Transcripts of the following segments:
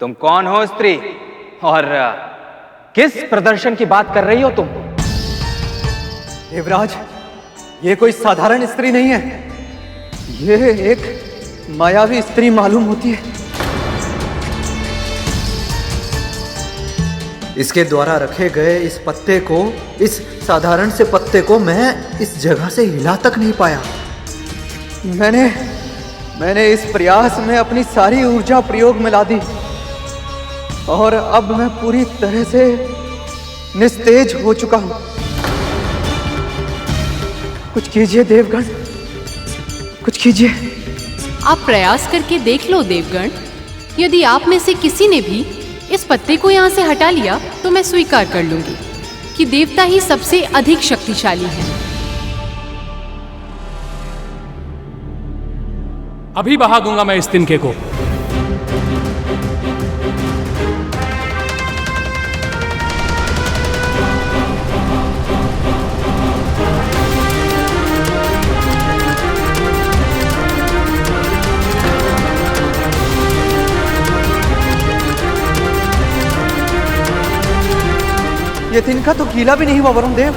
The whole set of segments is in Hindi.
तुम कौन हो स्त्री और किस प्रदर्शन की बात कर रही हो तुम? देवराज, ये कोई साधारण स्त्री नहीं है। ये एक मायावी स्त्री मालूम होती है। इसके द्वारा रखे गए इस पत्ते को, इस साधारण से पत्ते को मैं इस जगह से हिला तक नहीं पाया। मैंने इस प्रयास में अपनी सारी ऊर्जा प्रयोग में ला दी और अब मैं पूरी तरह से निस्तेज हो चुका हूं। कुछ कीजिए देवगण, कुछ कीजिए। आप प्रयास करके देख लो देवगण। यदि आप में से किसी ने भी इस पत्ते को यहाँ से हटा लिया तो मैं स्वीकार कर लूंगी कि देवता ही सबसे अधिक शक्तिशाली है। अभी बहा दूंगा मैं इस तिनके को। ये तिनका तो गीला भी नहीं हुआ वरुण देव।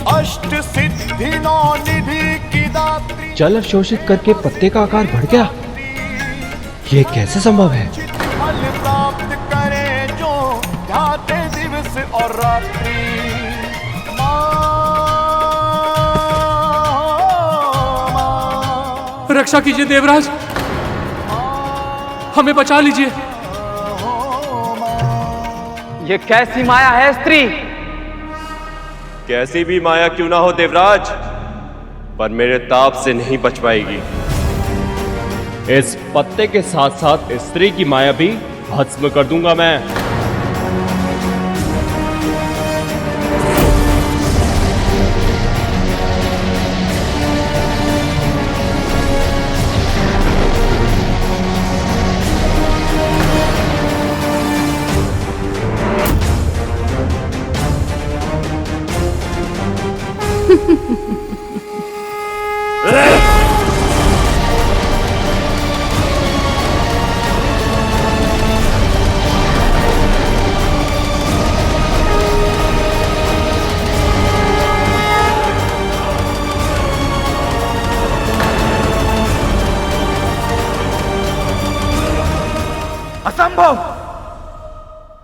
अष्ट सिद्धि नौ निधि की दात्री। जल अवशोषित करके पत्ते का आकार बढ़ गया। ये कैसे संभव है? फल प्राप्त करे जो ध्याते दिवस और रात्रि। रक्षा कीजिए देवराज, हमें बचा लीजिए। ये कैसी माया है स्त्री? कैसी भी माया क्यों ना हो देवराज, पर मेरे ताप से नहीं बच पाएगी। इस पत्ते के साथ साथ स्त्री की माया भी भस्म कर दूंगा मैं। असंभव!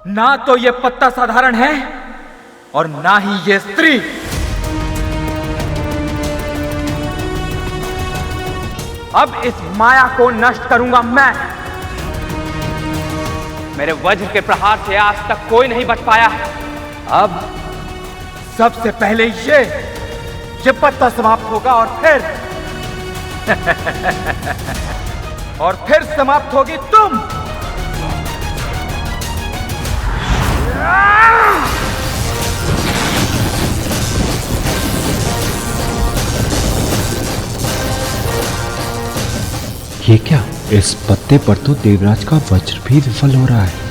ना तो ये पत्ता साधारण है और ना ही ये स्त्री। अब इस माया को नष्ट करूंगा मैं। मेरे वज्र के प्रहार से आज तक कोई नहीं बच पाया। अब सबसे पहले ये पत्ता समाप्त होगा और फिर समाप्त होगी तुम। ये क्या? इस पत्ते पर तो देवराज का वज्र भी विफल हो रहा है।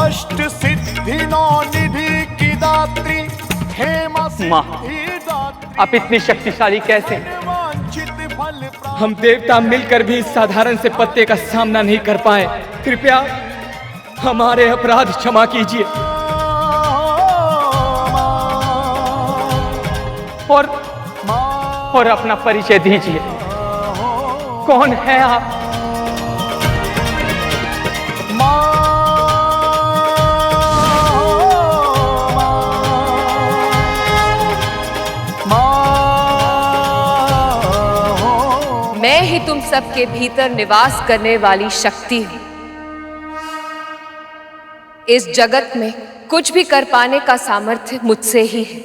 अष्ट सिद्धि नौ निधि की दात्री। माँ, आप इतनी शक्तिशाली कैसे? हम देवता मिलकर भी इस साधारण से पत्ते का सामना नहीं कर पाए। कृपया हमारे अपराध क्षमा कीजिए और अपना परिचय दीजिए। कौन है आप? मैं ही तुम सबके भीतर निवास करने वाली शक्ति हूं। इस जगत में कुछ भी कर पाने का सामर्थ्य मुझसे ही है।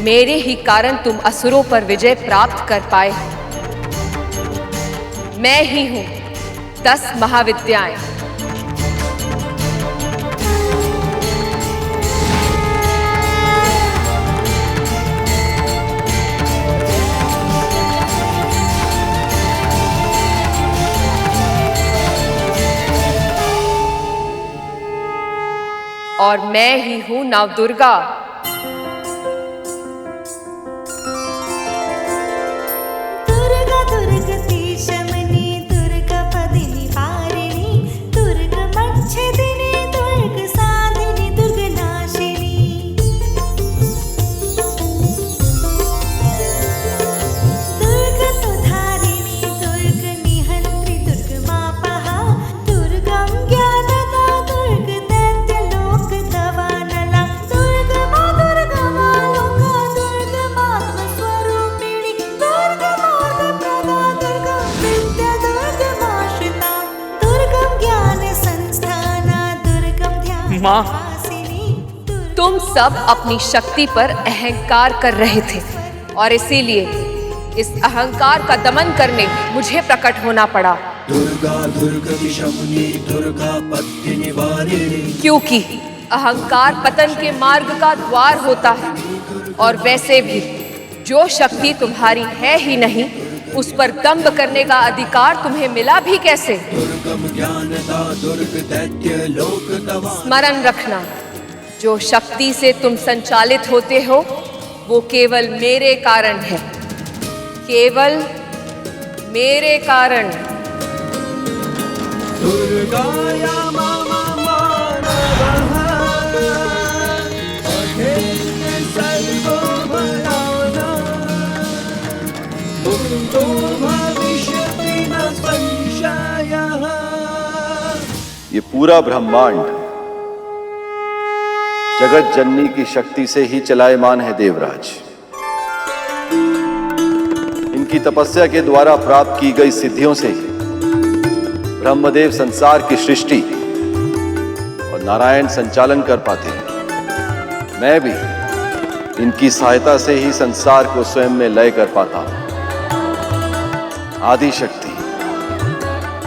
मेरे ही कारण तुम असुरों पर विजय प्राप्त कर पाए। मैं ही हूं 10 महाविद्याएं। और मैं ही हूं नवदुर्गा। दुर्गा दुर्गति शमनी दुर्गा पदिनी पारिणी दुर्ग मच्छदिनी दुर्ग साधिनी दुर्ग नाशिनी। दुर्ग तुधारिणी दुर्ग निहंत्री दुर्ग मापहा दुर्गम ज्ञानदा दुर्ग दैत्य लोक दवानला दुर्ग मा लोका दुर्ग मात्म स्वरूपिणी दुर्ग मार्ग प्रदा दुर्ग विद्या दुर्ग माश्रिता दुर्गम ज्ञान संस्थाना दुर्गम ध्यान माँ। वासिनी। तुम सब अपनी शक्ति पर अहंकार कर रहे थे और इसीलिए इस अहंकार का दमन करने मुझे प्रकट होना पड़ा। क्योंकि अहंकार पतन के मार्ग का द्वार होता है और वैसे भी जो शक्ति तुम्हारी है ही नहीं उस पर दंभ करने का अधिकार तुम्हें मिला भी कैसे? स्मरण रखना, जो शक्ति से तुम संचालित होते हो वो केवल मेरे कारण है, केवल मेरे कारण। ये पूरा ब्रह्मांड जगत जननी की शक्ति से ही चलायमान है देवराज। इनकी तपस्या के द्वारा प्राप्त की गई सिद्धियों से ही ब्रह्मदेव संसार की सृष्टि और नारायण संचालन कर पाते हैं। मैं भी इनकी सहायता से ही संसार को स्वयं में लय कर पाता हूं। आदि शक्ति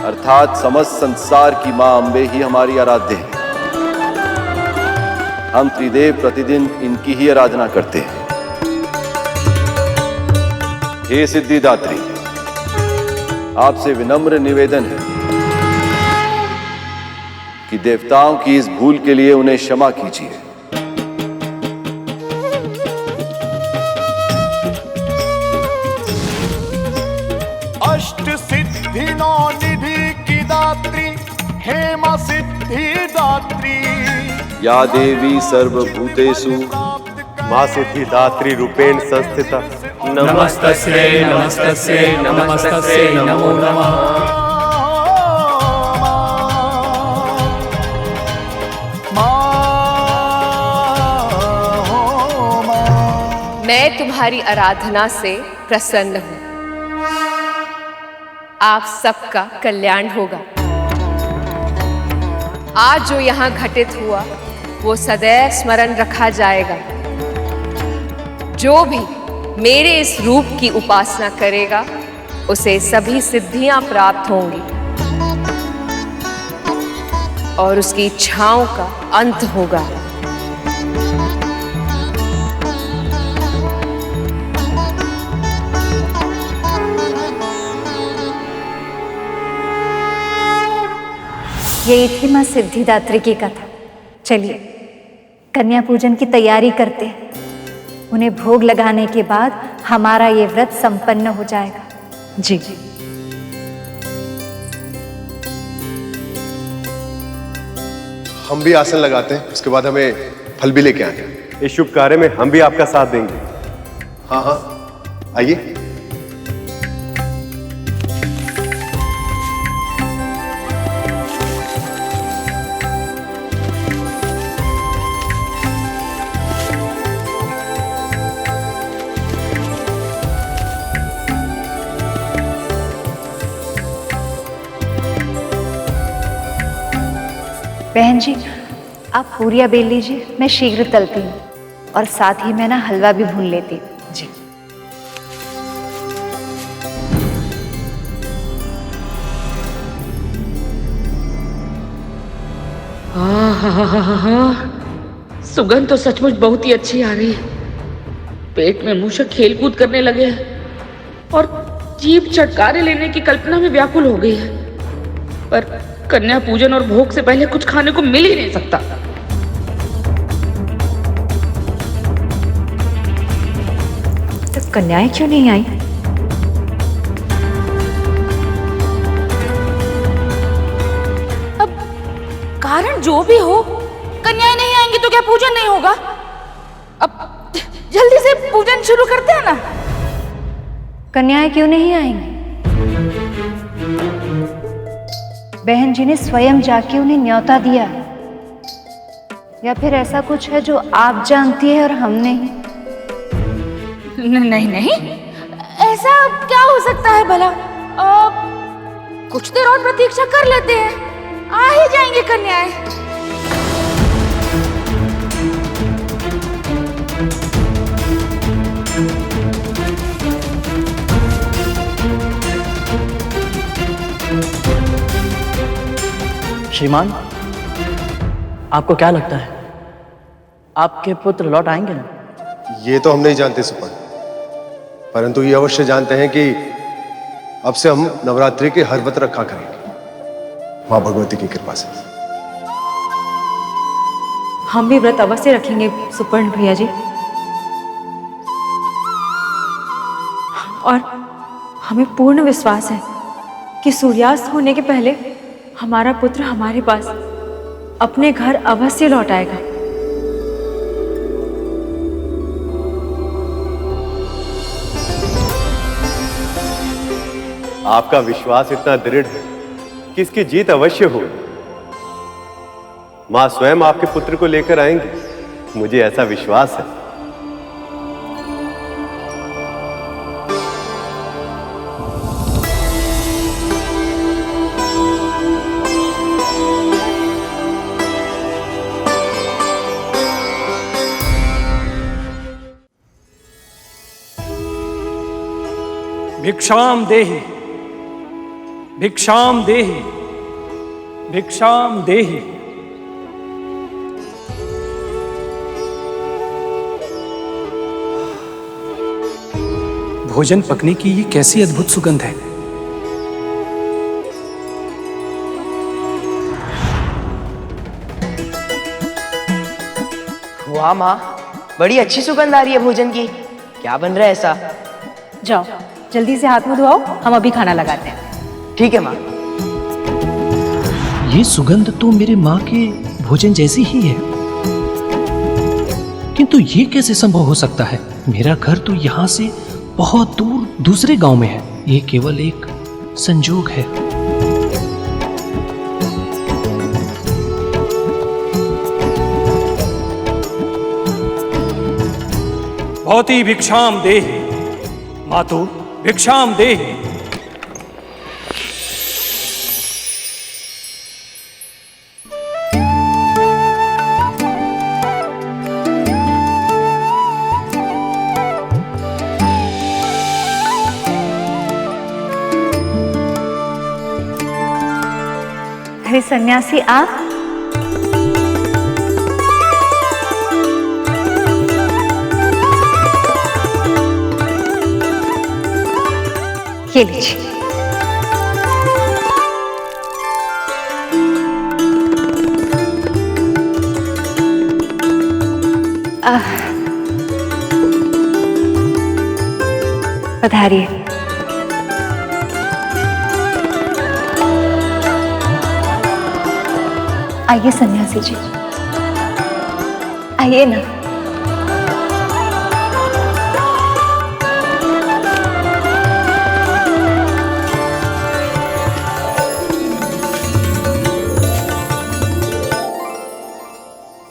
अर्थात समस्त संसार की मां अम्बे ही हमारी आराध्य है। हम त्रिदेव प्रतिदिन इनकी ही आराधना करते हैं। हे सिद्धिदात्री, आपसे विनम्र निवेदन है कि देवताओं की इस भूल के लिए उन्हें क्षमा कीजिए। अष्ट सिद्धि नौ निधि की दात्री हेमा सिद्धिदात्री। या देवी सर्वभूतेषु मां सिद्धिदात्री रूपेण संस्थिता नमस्तस्यै नमस्तस्यै नमस्तस्यै नमो नमः। मैं तुम्हारी आराधना से प्रसन्न हूं। आप सबका कल्याण होगा। आज जो यहाँ घटित हुआ वो सदैव स्मरण रखा जाएगा। जो भी मेरे इस रूप की उपासना करेगा उसे सभी सिद्धियां प्राप्त होंगी और उसकी इच्छाओं का अंत होगा। यही थी मां सिद्धिदात्री की कथा। चलिए कन्या पूजन की तैयारी करते हैं। उन्हें भोग लगाने के बाद हमारा ये व्रत संपन्न हो जाएगा। जी हम भी आसन लगाते हैं, उसके बाद हमें फल भी लेके आए। इस शुभ कार्य में हम भी आपका साथ देंगे। हाँ हाँ आइए। बहन जी आप पूरियां बेल लीजिए, मैं शीघ्र तलती हूँ। और साथ ही मैं ना हलवा भी भून लेती। जी सुगंध तो सचमुच बहुत ही अच्छी आ रही है। पेट में मूषक खेलकूद करने लगे हैं और जीभ चटकारे लेने की कल्पना में व्याकुल हो गई है। पर कन्या पूजन और भोग से पहले कुछ खाने को मिल ही नहीं सकता। तो कन्याएं क्यों नहीं आई? अब कारण जो भी हो, कन्याएं नहीं आएंगी तो क्या पूजन नहीं होगा? अब जल्दी से पूजन शुरू करते हैं ना। कन्याएं क्यों नहीं आएंगी? बहन जी ने स्वयं जाके उन्हें न्योता दिया, या फिर ऐसा कुछ है जो आप जानती है और हम नहीं? नहीं नहीं, ऐसा क्या हो सकता है भला? कुछ देर और प्रतीक्षा कर लेते हैं, आ ही जाएंगे कन्याएं। श्रीमान, आपको क्या लगता है आपके पुत्र लौट आएंगे ना? ये तो हम नहीं जानते सुपर्ण, परंतु ये अवश्य जानते हैं कि अब से हम नवरात्रि के हर व्रत रखा करेंगे मां भगवती की कृपा से। हम भी व्रत अवश्य रखेंगे सुपर्ण भैया जी, और हमें पूर्ण विश्वास है कि सूर्यास्त होने के पहले हमारा पुत्र हमारे पास अपने घर अवश्य लौट आएगा। आपका विश्वास इतना दृढ़ है कि इसकी जीत अवश्य होगी। मां स्वयं आपके पुत्र को लेकर आएंगी, मुझे ऐसा विश्वास है। भिक्षाम देहि, भिक्षाम देहि, भिक्षाम देहि। भोजन पकने की ये कैसी अद्भुत सुगंध है। वाह माँ, बड़ी अच्छी सुगंध आ रही है भोजन की। क्या बन रहा है ऐसा? जाओ जल्दी से हाथ मुंह धोआओ, हम अभी खाना लगाते हैं। ठीक है माँ। ये सुगंध तो मेरे माँ के भोजन जैसी ही है, किंतु ये कैसे संभव हो सकता है? मेरा घर तो यहाँ से बहुत दूर दूसरे गांव में है। ये केवल एक संजोग है। भवती भिक्षाम देहि, मातु भिक्षाम देहि। अरे सन्यासी आप, ये लीजिए। पधारिए। आइए सन्यासी जी, आइए ना।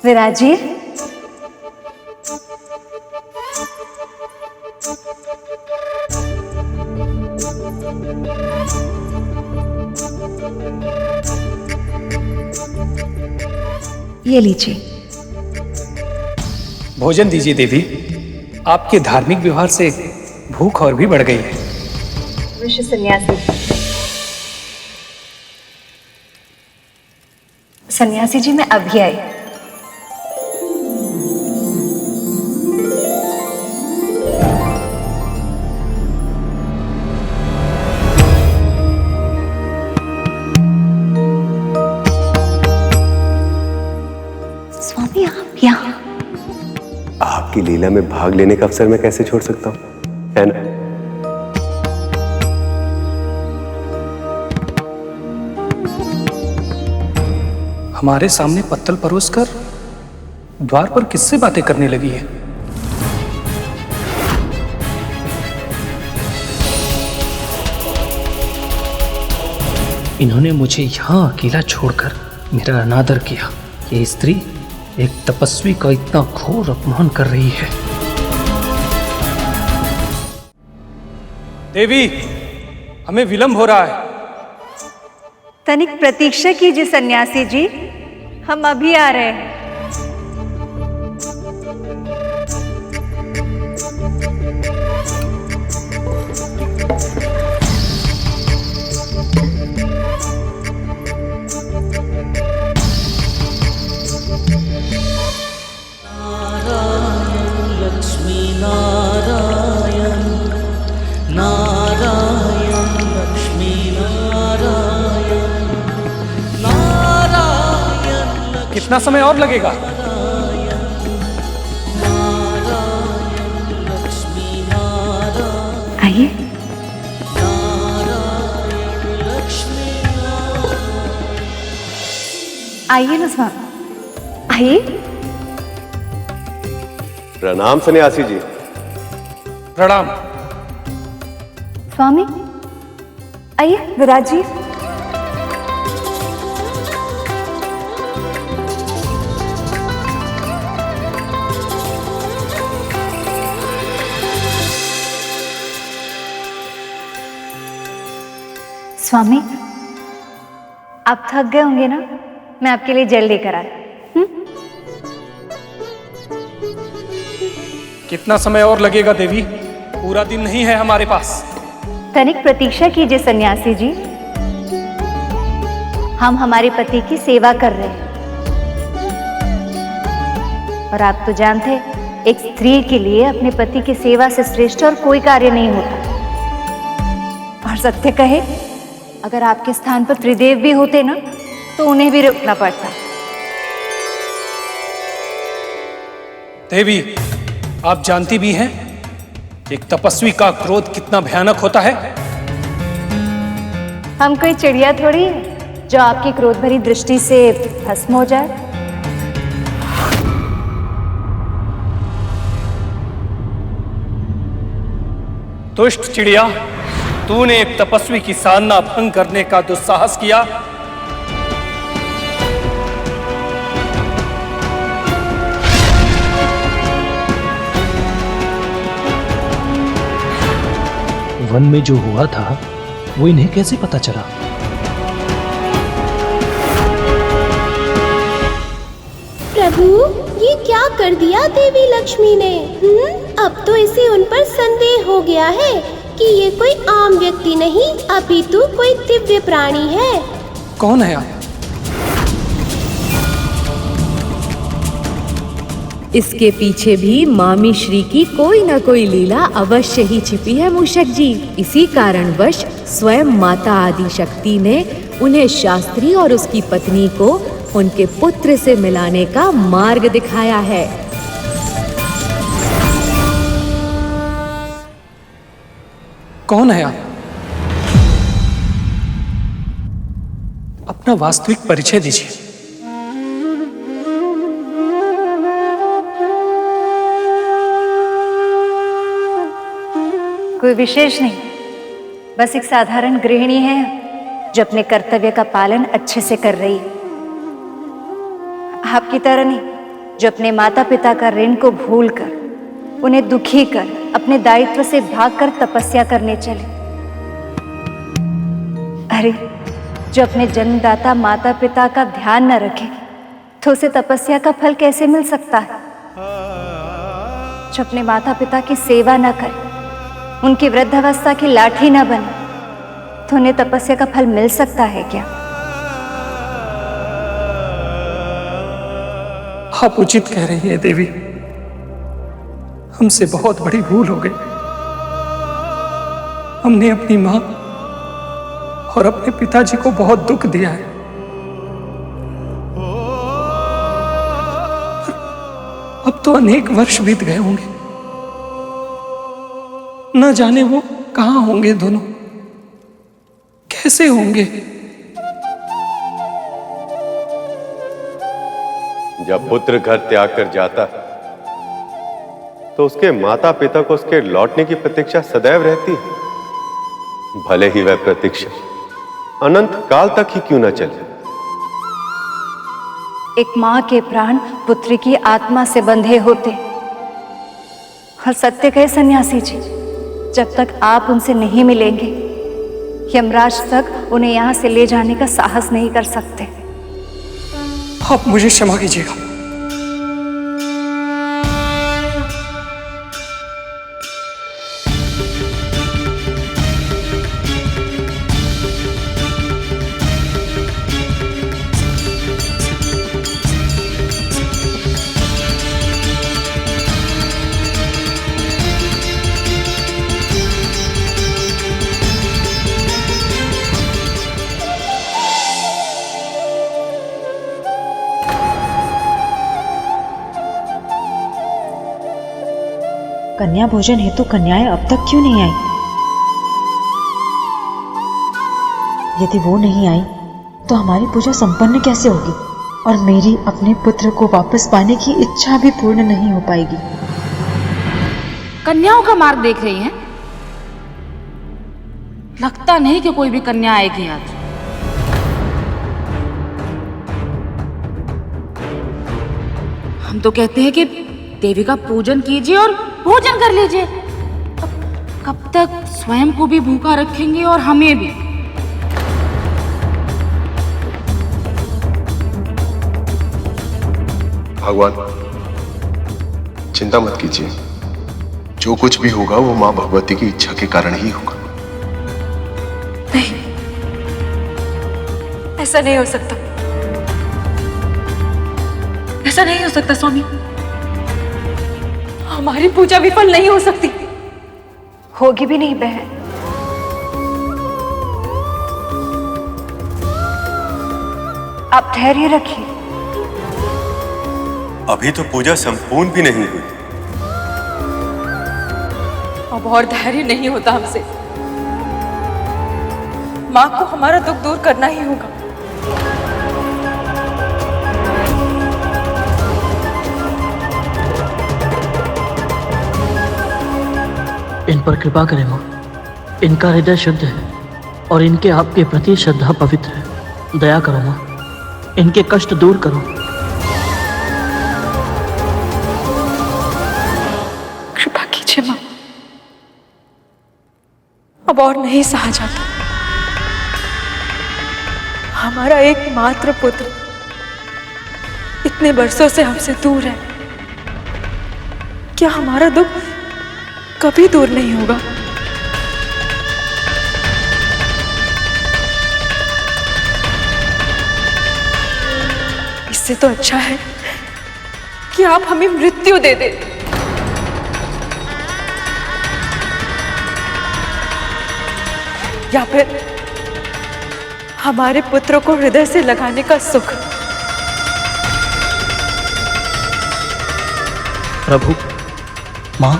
विराजिए। ये लीजिए। भोजन दीजिए देवी। आपके धार्मिक व्यवहार से भूख और भी बढ़ गई है। ऋषि सन्यासी, सन्यासी जी मैं अभी आई। स्वामी आप यहाँ? आपकी लीला में भाग लेने का अवसर मैं कैसे छोड़ सकता हूँ, है ना? हमारे सामने पत्तल परोसकर द्वार पर किससे बातें करने लगी है? इन्होंने मुझे यहाँ अकेला छोड़कर मेरा अनादर किया। ये स्त्री एक तपस्वी का इतना घोर अपमान कर रही है। देवी, हमें विलंब हो रहा है। तनिक प्रतीक्षा कीजिए सन्यासी जी, हम अभी आ रहे हैं। कितना समय और लगेगा? आइए। आइए ना स्वामी, आइए। प्रणाम सन्यासी जी। प्रणाम। स्वामी आइए, विराज जी। स्वामी आप थक गए होंगे ना, मैं आपके लिए जल लेकर आई। कितना समय और लगेगा देवी? पूरा दिन नहीं है हमारे पास। तनिक प्रतीक्षा कीजिए सन्यासी जी, हम हमारे पति की सेवा कर रहे हैं। और आप तो जानते हैं, एक स्त्री के लिए अपने पति की सेवा से श्रेष्ठ और कोई कार्य नहीं होता। और सत्य कहे, अगर आपके स्थान पर त्रिदेव भी होते ना, तो उन्हें भी रुकना पड़ता। देवी, आप जानती भी हैं एक तपस्वी का क्रोध कितना भयानक होता है। हम कोई चिड़िया थोड़ी है जो आपकी क्रोध भरी दृष्टि से भस्म हो जाए। दुष्ट चिड़िया, तूने एक तपस्वी की साधना भंग करने का दुस्साहस किया। वन में जो हुआ था वो इन्हें कैसे पता चला? प्रभु, ये क्या कर दिया देवी लक्ष्मी ने? अब तो इसे उन पर संदेह हो गया है कि ये कोई आम व्यक्ति नहीं, अपितु कोई दिव्य प्राणी है। कौन है आप? इसके पीछे भी मामी श्री की कोई न कोई लीला अवश्य ही छिपी है मूषक जी। इसी कारणवश स्वयं माता आदि शक्ति ने उन्हें शास्त्री और उसकी पत्नी को उनके पुत्र से मिलाने का मार्ग दिखाया है। कौन है आप? अपना वास्तविक परिचय दीजिए। कोई विशेष नहीं, बस एक साधारण गृहिणी है जो अपने कर्तव्य का पालन अच्छे से कर रही है। आपकी तरह नहीं, जो अपने माता पिता का ऋण को भूलकर, उन्हें दुखी कर, अपने दायित्व से भागकर तपस्या करने चले। अरे, जो अपने जन्मदाता माता पिता का ध्यान न रखे, तो उसे तपस्या का फल कैसे मिल सकता है? जो अपने माता पिता की सेवा न करे, उनकी वृद्धावस्था की लाठी न बने, तो उन्हें तपस्या का फल मिल सकता है क्या? आप उचित कह रही हैं देवी, हमसे बहुत बड़ी भूल हो गई। हमने अपनी मां और अपने पिताजी को बहुत दुख दिया है। अब तो अनेक वर्ष बीत गए होंगे, न जाने वो कहां होंगे दोनों, कैसे होंगे। जब पुत्र घर त्याग कर जाता तो उसके माता पिता को उसके लौटने की प्रतीक्षा सदैव रहती है, भले ही वह प्रतीक्षा अनंत काल तक ही क्यों न चले। एक मां के प्राण पुत्री की आत्मा से बंधे होते। और सत्य कहे सन्यासी जी, जब तक आप उनसे नहीं मिलेंगे, यमराज तक उन्हें यहां से ले जाने का साहस नहीं कर सकते। आप मुझे क्षमा कीजिएगा। कन्या भोजन हेतु कन्याएं अब तक क्यों नहीं आई? यदि वो नहीं आई तो हमारी पूजा संपन्न कैसे होगी और मेरी अपने पुत्र को वापस पाने की इच्छा भी पूर्ण नहीं हो पाएगी। कन्याओं का मार्ग देख रही हैं? लगता नहीं कि कोई भी कन्या आएगी आज। हम तो कहते हैं कि देवी का पूजन कीजिए और भोजन कर लीजिए। कब तक स्वयं को भी भूखा रखेंगे और हमें भी। भगवान चिंता मत कीजिए, जो कुछ भी होगा वो मां भगवती की इच्छा के कारण ही होगा। नहीं, ऐसा नहीं हो सकता। ऐसा नहीं हो सकता स्वामी। हमारी पूजा विफल नहीं हो सकती। होगी भी नहीं बहन। आप धैर्य रखिए। अभी तो पूजा संपूर्ण भी नहीं हुई। अब और धैर्य नहीं होता हमसे। मां को हमारा दुख दूर करना ही होगा। इन पर कृपा करें मां। इनका हृदय शुद्ध है और इनके आपके प्रति श्रद्धा पवित्र है। दया करो मां, इनके कष्ट दूर करो। कृपा कीजिए मां, अब और नहीं सहा जाता। हमारा एकमात्र पुत्र इतने वर्षों से हमसे दूर है। क्या हमारा दुख कभी दूर नहीं होगा? इससे तो अच्छा है कि आप हमें मृत्यु दे दें। या फिर हमारे पुत्र को हृदय से लगाने का सुख। प्रभु, मां,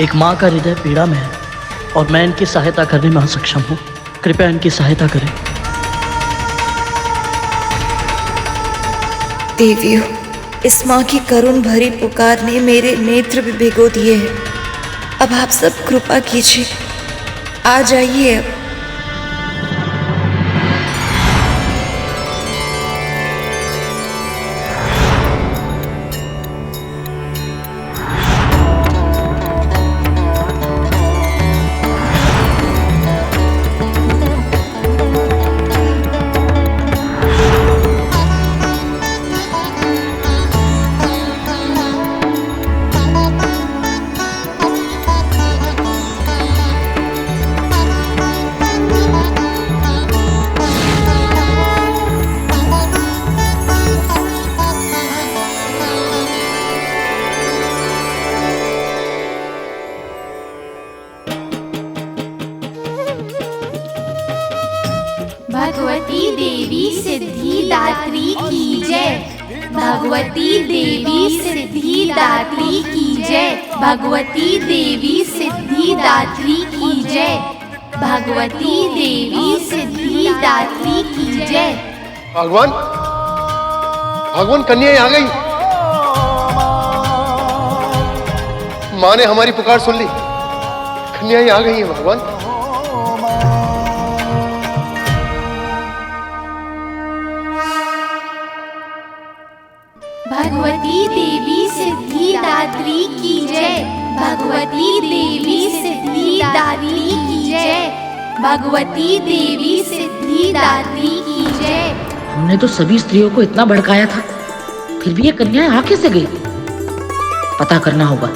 एक मां का हृदय पीड़ा में है और मैं इनकी सहायता करने में असक्षम हूं। कृपया इनकी सहायता करें। देवियों, इस मां की करुण भरी पुकार ने मेरे नेत्र भी भिगो दिए हैं। अब आप सब कृपा कीजिए, आ जाइए अब। सिद्धिदात्री की जय। भगवती देवी सिद्धिदात्री की जय। भगवती देवी सिद्धिदात्री की जय। भगवती देवी सिद्धिदात्री की जय। भगवान, भगवान, कन्या आ गई। माँ ने हमारी पुकार सुन ली। कन्या आ गई है भगवान। भगवती देवी सिद्धिदात्री की जय। भगवती देवी सिद्धिदात्री की जय। भगवती देवी सिद्धिदात्री की जय। हमने तो सभी स्त्रियों को इतना भड़काया था, फिर भी ये कन्याएं आ कैसे गई? पता करना होगा।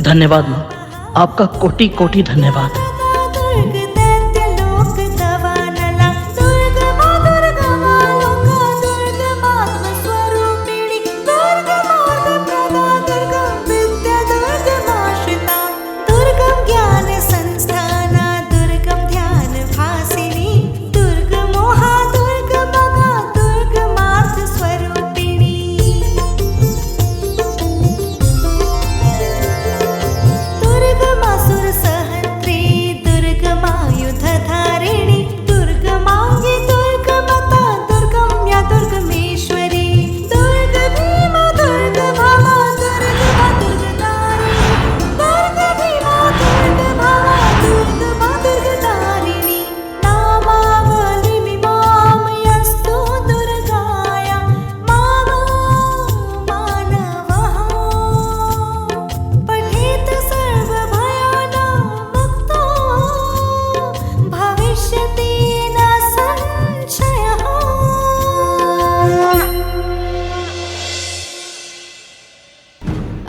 धन्यवाद माँ, आपका कोटि कोटि धन्यवाद।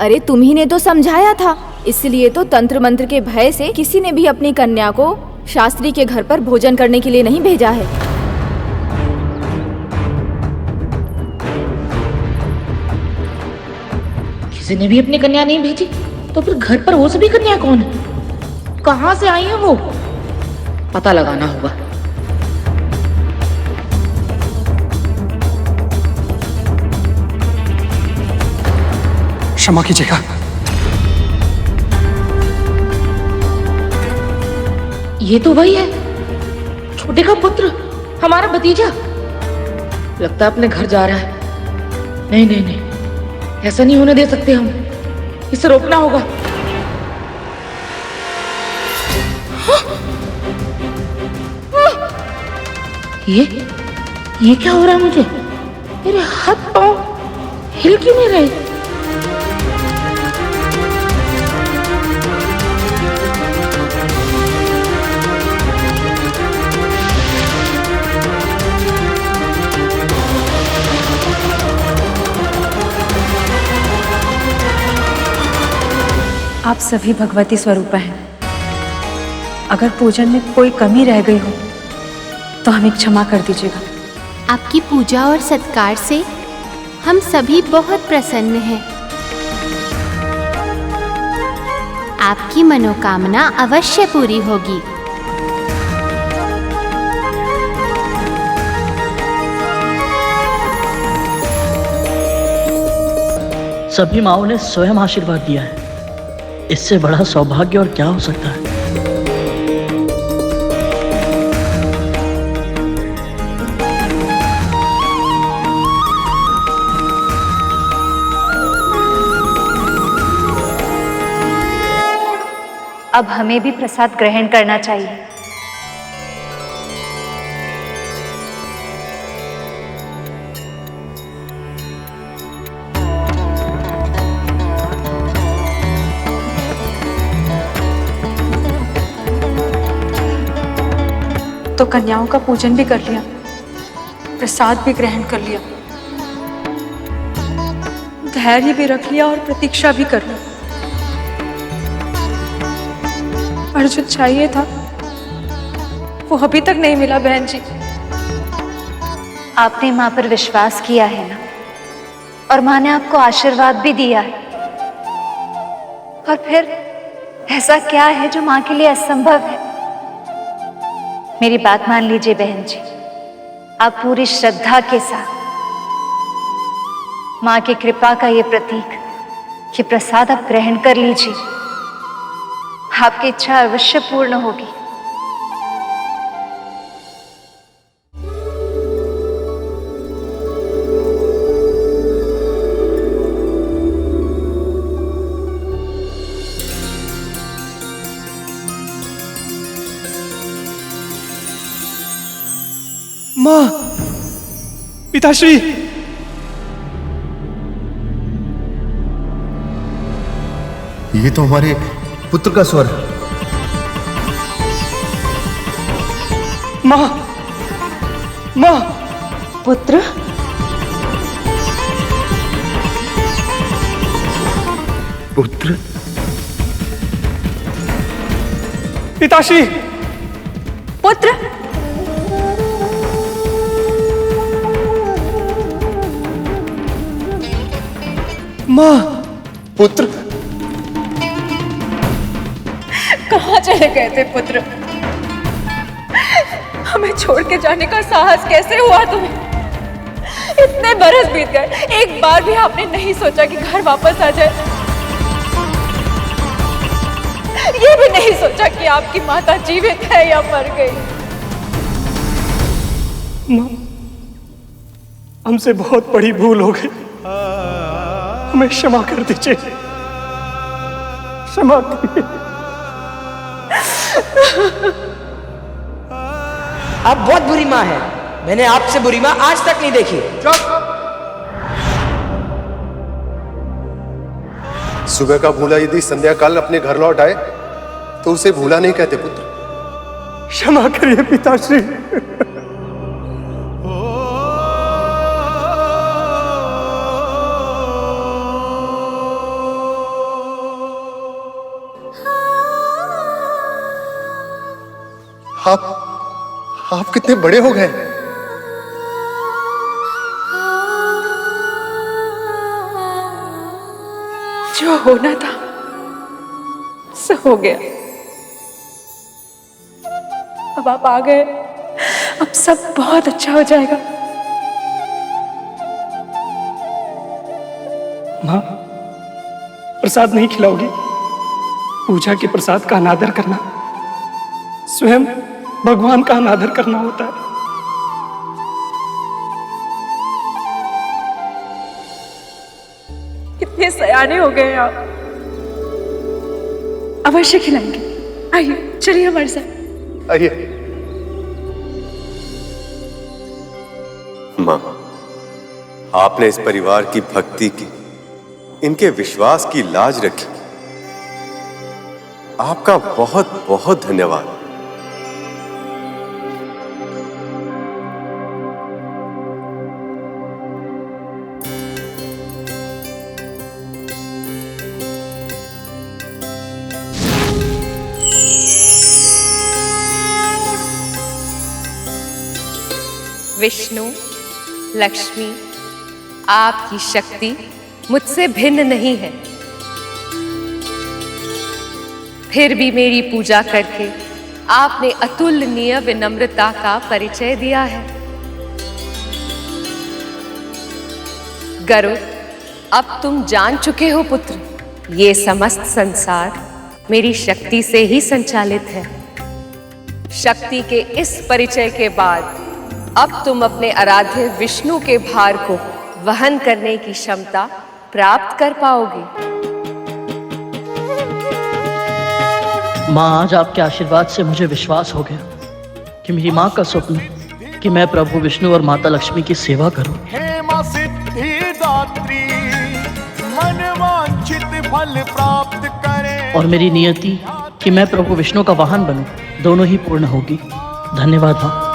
अरे तुम्ही ने तो समझाया था, इसलिए तो तंत्र मंत्र के भय से किसी ने भी अपनी कन्या को शास्त्री के घर पर भोजन करने के लिए नहीं भेजा है। किसी ने भी अपनी कन्या नहीं भेजी, तो फिर घर पर वो सभी कन्या कौन है? कहाँ से आई है वो? पता लगाना होगा। क्षमा कीजिएगा। ये तो वही है, छोटे का पुत्र, हमारा भतीजा। लगता है अपने घर जा रहा है। नहीं नहीं नहीं, ऐसा नहीं होने दे सकते हम, इसे रोकना होगा। ये क्या हो रहा है मुझे? मेरे हाथ पांव हिल क्यों नहीं रहे? आप सभी भगवती स्वरूप हैं। अगर पूजन में कोई कमी रह गई हो तो हमें क्षमा कर दीजिएगा। आपकी पूजा और सत्कार से हम सभी बहुत प्रसन्न हैं। आपकी मनोकामना अवश्य पूरी होगी। सभी माँओं ने स्वयं आशीर्वाद दिया है, इससे बड़ा सौभाग्य और क्या हो सकता है। अब हमें भी प्रसाद ग्रहण करना चाहिए। तो कन्याओं का पूजन भी कर लिया, प्रसाद भी ग्रहण कर लिया, धैर्य भी रख लिया और प्रतीक्षा भी कर ली। पर जो चाहिए था वो अभी तक नहीं मिला बहन जी। आपने माँ पर विश्वास किया है ना, और माँ ने आपको आशीर्वाद भी दिया है। और फिर ऐसा क्या है जो माँ के लिए असंभव है? मेरी बात मान लीजिए बहन जी, आप पूरी श्रद्धा के साथ माँ की कृपा का ये प्रतीक, ये प्रसाद आप ग्रहण कर लीजिए। आपकी इच्छा अवश्य पूर्ण होगी। माँ, पिताश्री, ये तो हमारे पुत्र का स्वर है। माँ, माँ, पुत्र, पुत्र, पिताश्री, पुत्र, माँ, पुत्र। कहाँ चले गए थे पुत्र? हमें छोड़ के जाने का साहस कैसे हुआ तुम्हें? इतने बरस बीत गए, एक बार भी आपने नहीं सोचा कि घर वापस आ जाए। ये भी नहीं सोचा कि आपकी माता जीवित है या मर गई। माँ, हमसे बहुत बड़ी भूल हो गई, हमें क्षमा कर दीजिए, क्षमा कीजिए। आप बहुत बुरी माँ है, मैंने आपसे बुरी माँ आज तक नहीं देखी। सुबह का भूला यदि संध्या काल अपने घर लौट आए तो उसे भूला नहीं कहते पुत्र। क्षमा करिए पिताश्री। आप कितने बड़े हो गए। जो होना था सो हो गया। अब आप आ गए, अब सब बहुत अच्छा हो जाएगा। माँ, प्रसाद नहीं खिलाओगी? पूजा के प्रसाद का अनादर करना स्वयं भगवान का अनादर करना होता है। कितने सयाने हो गए आप। अवश्य खिलाएंगे, आइए चलिए हमारे साथ। आइए। माँ, आपने इस परिवार की भक्ति की, इनके विश्वास की लाज रखी, आपका बहुत बहुत धन्यवाद। विष्णु, लक्ष्मी, आपकी शक्ति मुझसे भिन्न नहीं है, फिर भी मेरी पूजा करके आपने अतुलनीय विनम्रता का परिचय दिया है। गरुड़, अब तुम जान चुके हो पुत्र, ये समस्त संसार मेरी शक्ति से ही संचालित है। शक्ति के इस परिचय के बाद अब तुम अपने आराध्य विष्णु के भार को वहन करने की क्षमता प्राप्त कर पाओगे। माँ, आज आपके आशीर्वाद से मुझे विश्वास हो गया कि मेरी माँ का स्वप्न कि मैं प्रभु विष्णु और माता लक्ष्मी की सेवा करूं, हेमा सिद्धिदात्री, मनवांछित फल प्राप्त करे। और मेरी नियति कि मैं प्रभु विष्णु का वाहन बनूं, दोनों ही पूर्ण होगी। धन्यवाद माँ।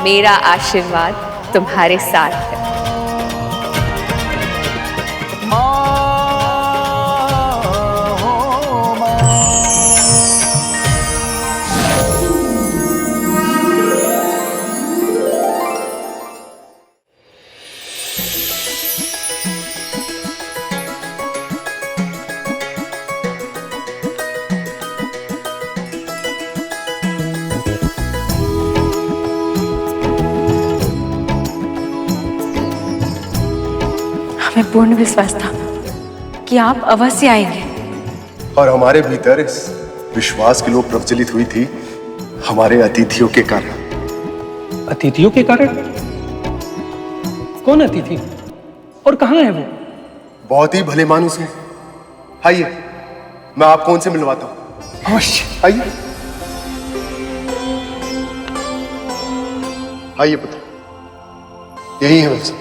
मेरा आशीर्वाद तुम्हारे साथ है। हमें पूर्ण विश्वास था कि आप अवश्य आएंगे। और हमारे भीतर इस विश्वास की लौ प्रज्वलित हुई थी हमारे अतिथियों के कारण। अतिथियों के कारण? कौन अतिथि और कहाँ है वो? बहुत ही भले मानुस हैं। आइए, मैं आपको उनसे मिलवाता हूँ। अवश्य। आइए आइए पुत्र, यही है वंश।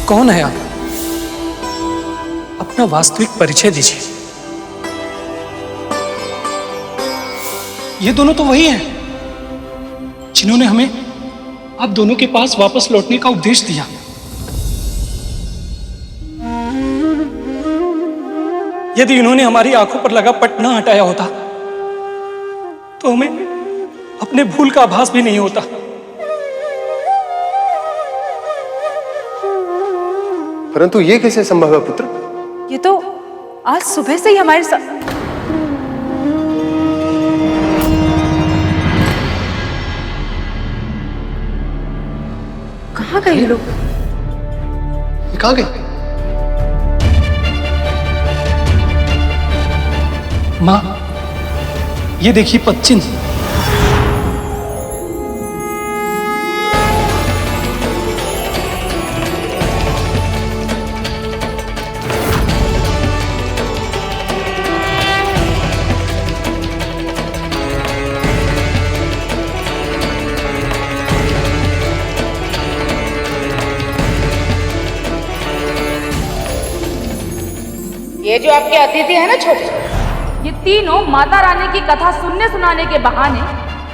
कौन है आप? अपना वास्तविक परिचय दीजिए। ये दोनों तो वही हैं जिन्होंने हमें आप दोनों के पास वापस लौटने का उपदेश दिया। यदि इन्होंने हमारी आंखों पर लगा पट न हटाया होता तो हमें अपने भूल का आभास भी नहीं होता। परंतु ये कैसे संभव है पुत्र? ये तो आज सुबह से ही हमारे साथ। कहाँ गए ये लोग? कहाँ गए? माँ, ये देखिए पदचिन्ह। ये जो आपके अतिथि है ना छोटे, ये तीनों माता रानी की कथा सुनने सुनाने के बहाने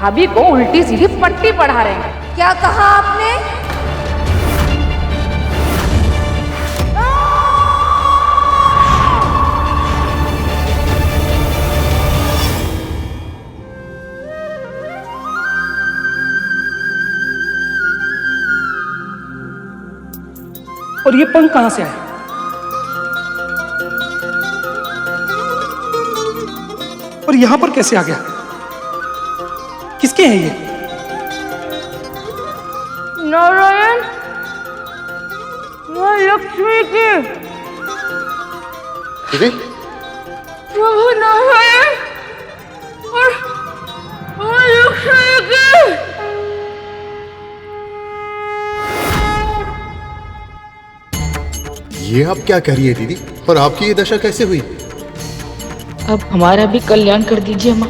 भाभी को उल्टी सीधी पट्टी पढ़ा रहे हैं। क्या कहा आपने? और ये पंख कहां से आए? और यहां पर कैसे आ गया? किसके हैं ये? नारायण, मां लक्ष्मी के। प्रभु नारायण और मां लक्ष्मी के। ये आप क्या कह रही है दीदी? और आपकी ये दशा कैसे हुई? अब हमारा भी कल्याण कर दीजिए माँ।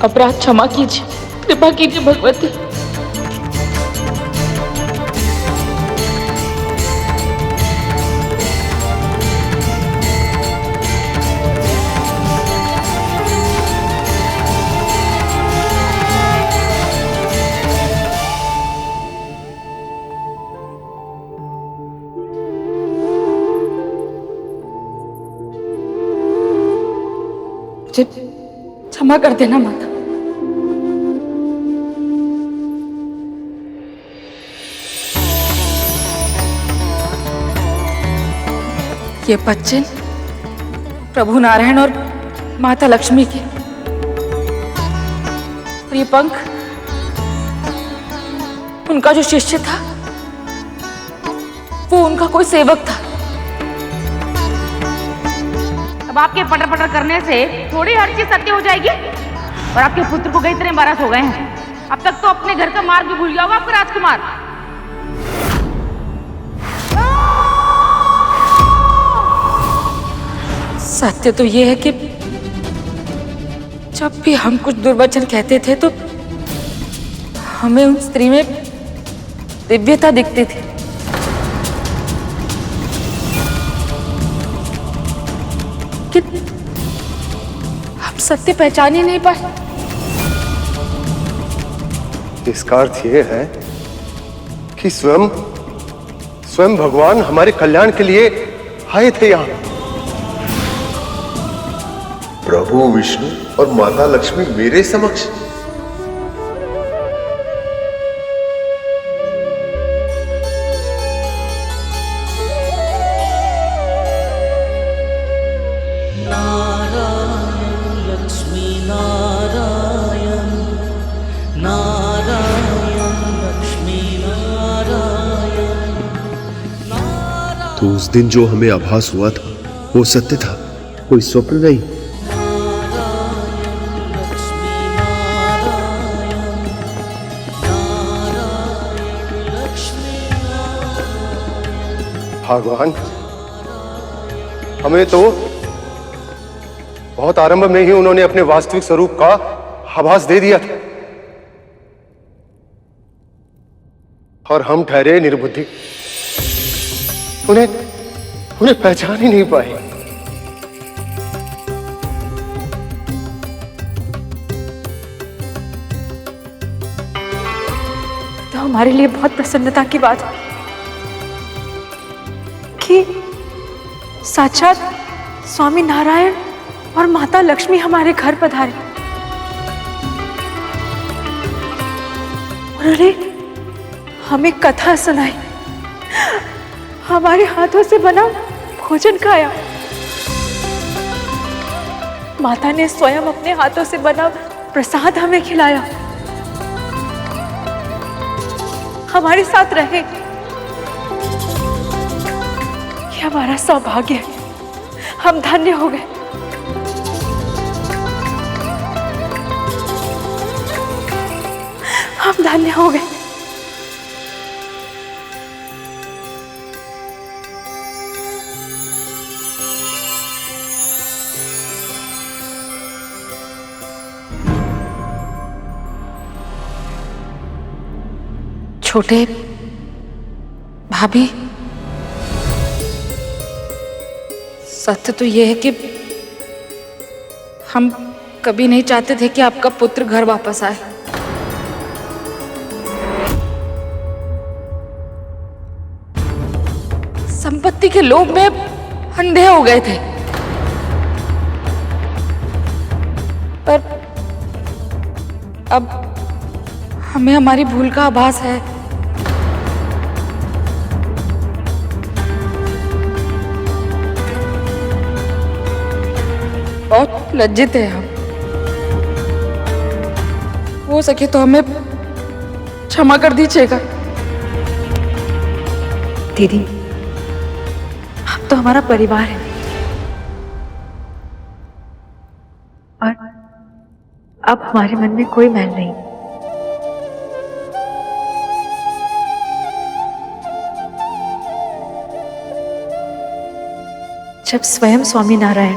अपराध क्षमा कीजिए, कृपा कीजिए भगवती। क्षमा कर देना माता। ये बच्चे प्रभु नारायण और माता लक्ष्मी के, और ये पंख उनका जो शिष्य था, वो उनका कोई सेवक था। अब आपके पटर पटर करने से थोड़ी हर चीज सत्य हो जाएगी। और आपके पुत्र को कई तरह एम्बारस हो गए हैं। अब तक तो अपने घर का मार्ग भी भूल गया होगा आपका राजकुमार। सत्य तो यह है कि जब भी हम कुछ दुर्वचन कहते थे तो हमें उन स्त्री में दिव्यता दिखती थी। कि हम सत्य पहचान ही नहीं पाए। इसका अर्थ ये है कि स्वयं भगवान हमारे कल्याण के लिए आए थे यहां। प्रभु विष्णु और माता लक्ष्मी मेरे समक्ष। तो उस दिन जो हमें आभास हुआ था वो सत्य था, कोई स्वप्न नहीं। भगवान, हमें तो बहुत आरंभ में ही उन्होंने अपने वास्तविक स्वरूप का आभास दे दिया था और हम ठहरे निर्बुद्धि, उन्हें पहचान ही नहीं पाए। तो हमारे लिए बहुत प्रसन्नता की बात है कि साक्षात स्वामी नारायण और माता लक्ष्मी हमारे घर पधारे। उन्होंने हमें कथा सुनाई, हमारे हाथों से बना भोजन खाया। माता ने स्वयं अपने हाथों से बना प्रसाद हमें खिलाया, हमारे साथ रहे। ये हमारा सौभाग्य है, हम धन्य हो गए। हम धन्य हो गए। छोटे भाभी, सत्य तो यह है कि हम कभी नहीं चाहते थे कि आपका पुत्र घर वापस आए। संपत्ति के लोभ में अंधे हो गए थे, पर अब हमें हमारी भूल का आभास है। बहुत लज्जित है हम। हो सके तो हमें क्षमा कर दीजिएगा। दीदी, आप तो हमारा परिवार है और अब हमारे मन में कोई मैल नहीं। जब स्वयं स्वामी नारायण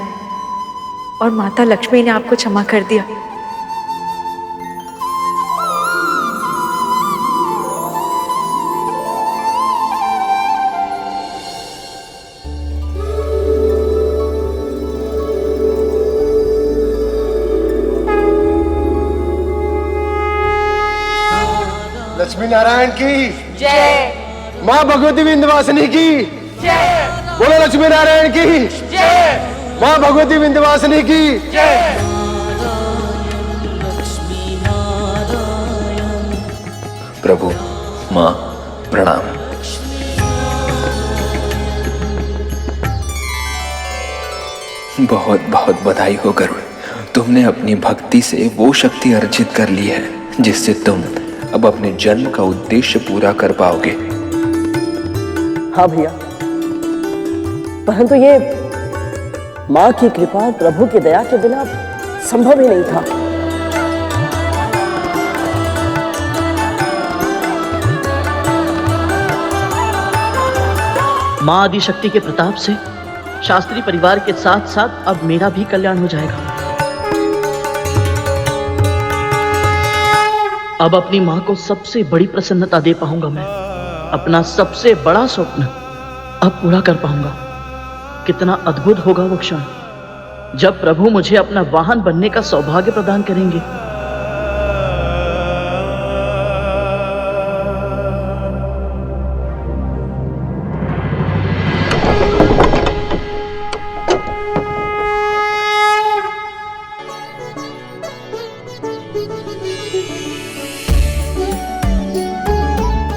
और माता लक्ष्मी ने आपको क्षमा कर दिया, लक्ष्मी नारायण की जय। माँ भगवती विंध्यवासिनी की जय। बोलो लक्ष्मी नारायण की जय। माँ भगवती विंध्यवासिनी की जय। प्रभु, माँ प्रणाम। बहुत बहुत बधाई हो गरुड़, तुमने अपनी भक्ति से वो शक्ति अर्जित कर ली है जिससे तुम अब अपने जन्म का उद्देश्य पूरा कर पाओगे। हाँ भैया, परंतु ये माँ की कृपा और प्रभु की दया के बिना संभव ही नहीं था। माँ आदिशक्ति के प्रताप से शास्त्री परिवार के साथ साथ अब मेरा भी कल्याण हो जाएगा। अब अपनी माँ को सबसे बड़ी प्रसन्नता दे पाऊंगा। मैं अपना सबसे बड़ा स्वप्न अब पूरा कर पाऊंगा। कितना अद्भुत होगा वो क्षण जब प्रभु मुझे अपना वाहन बनने का सौभाग्य प्रदान करेंगे।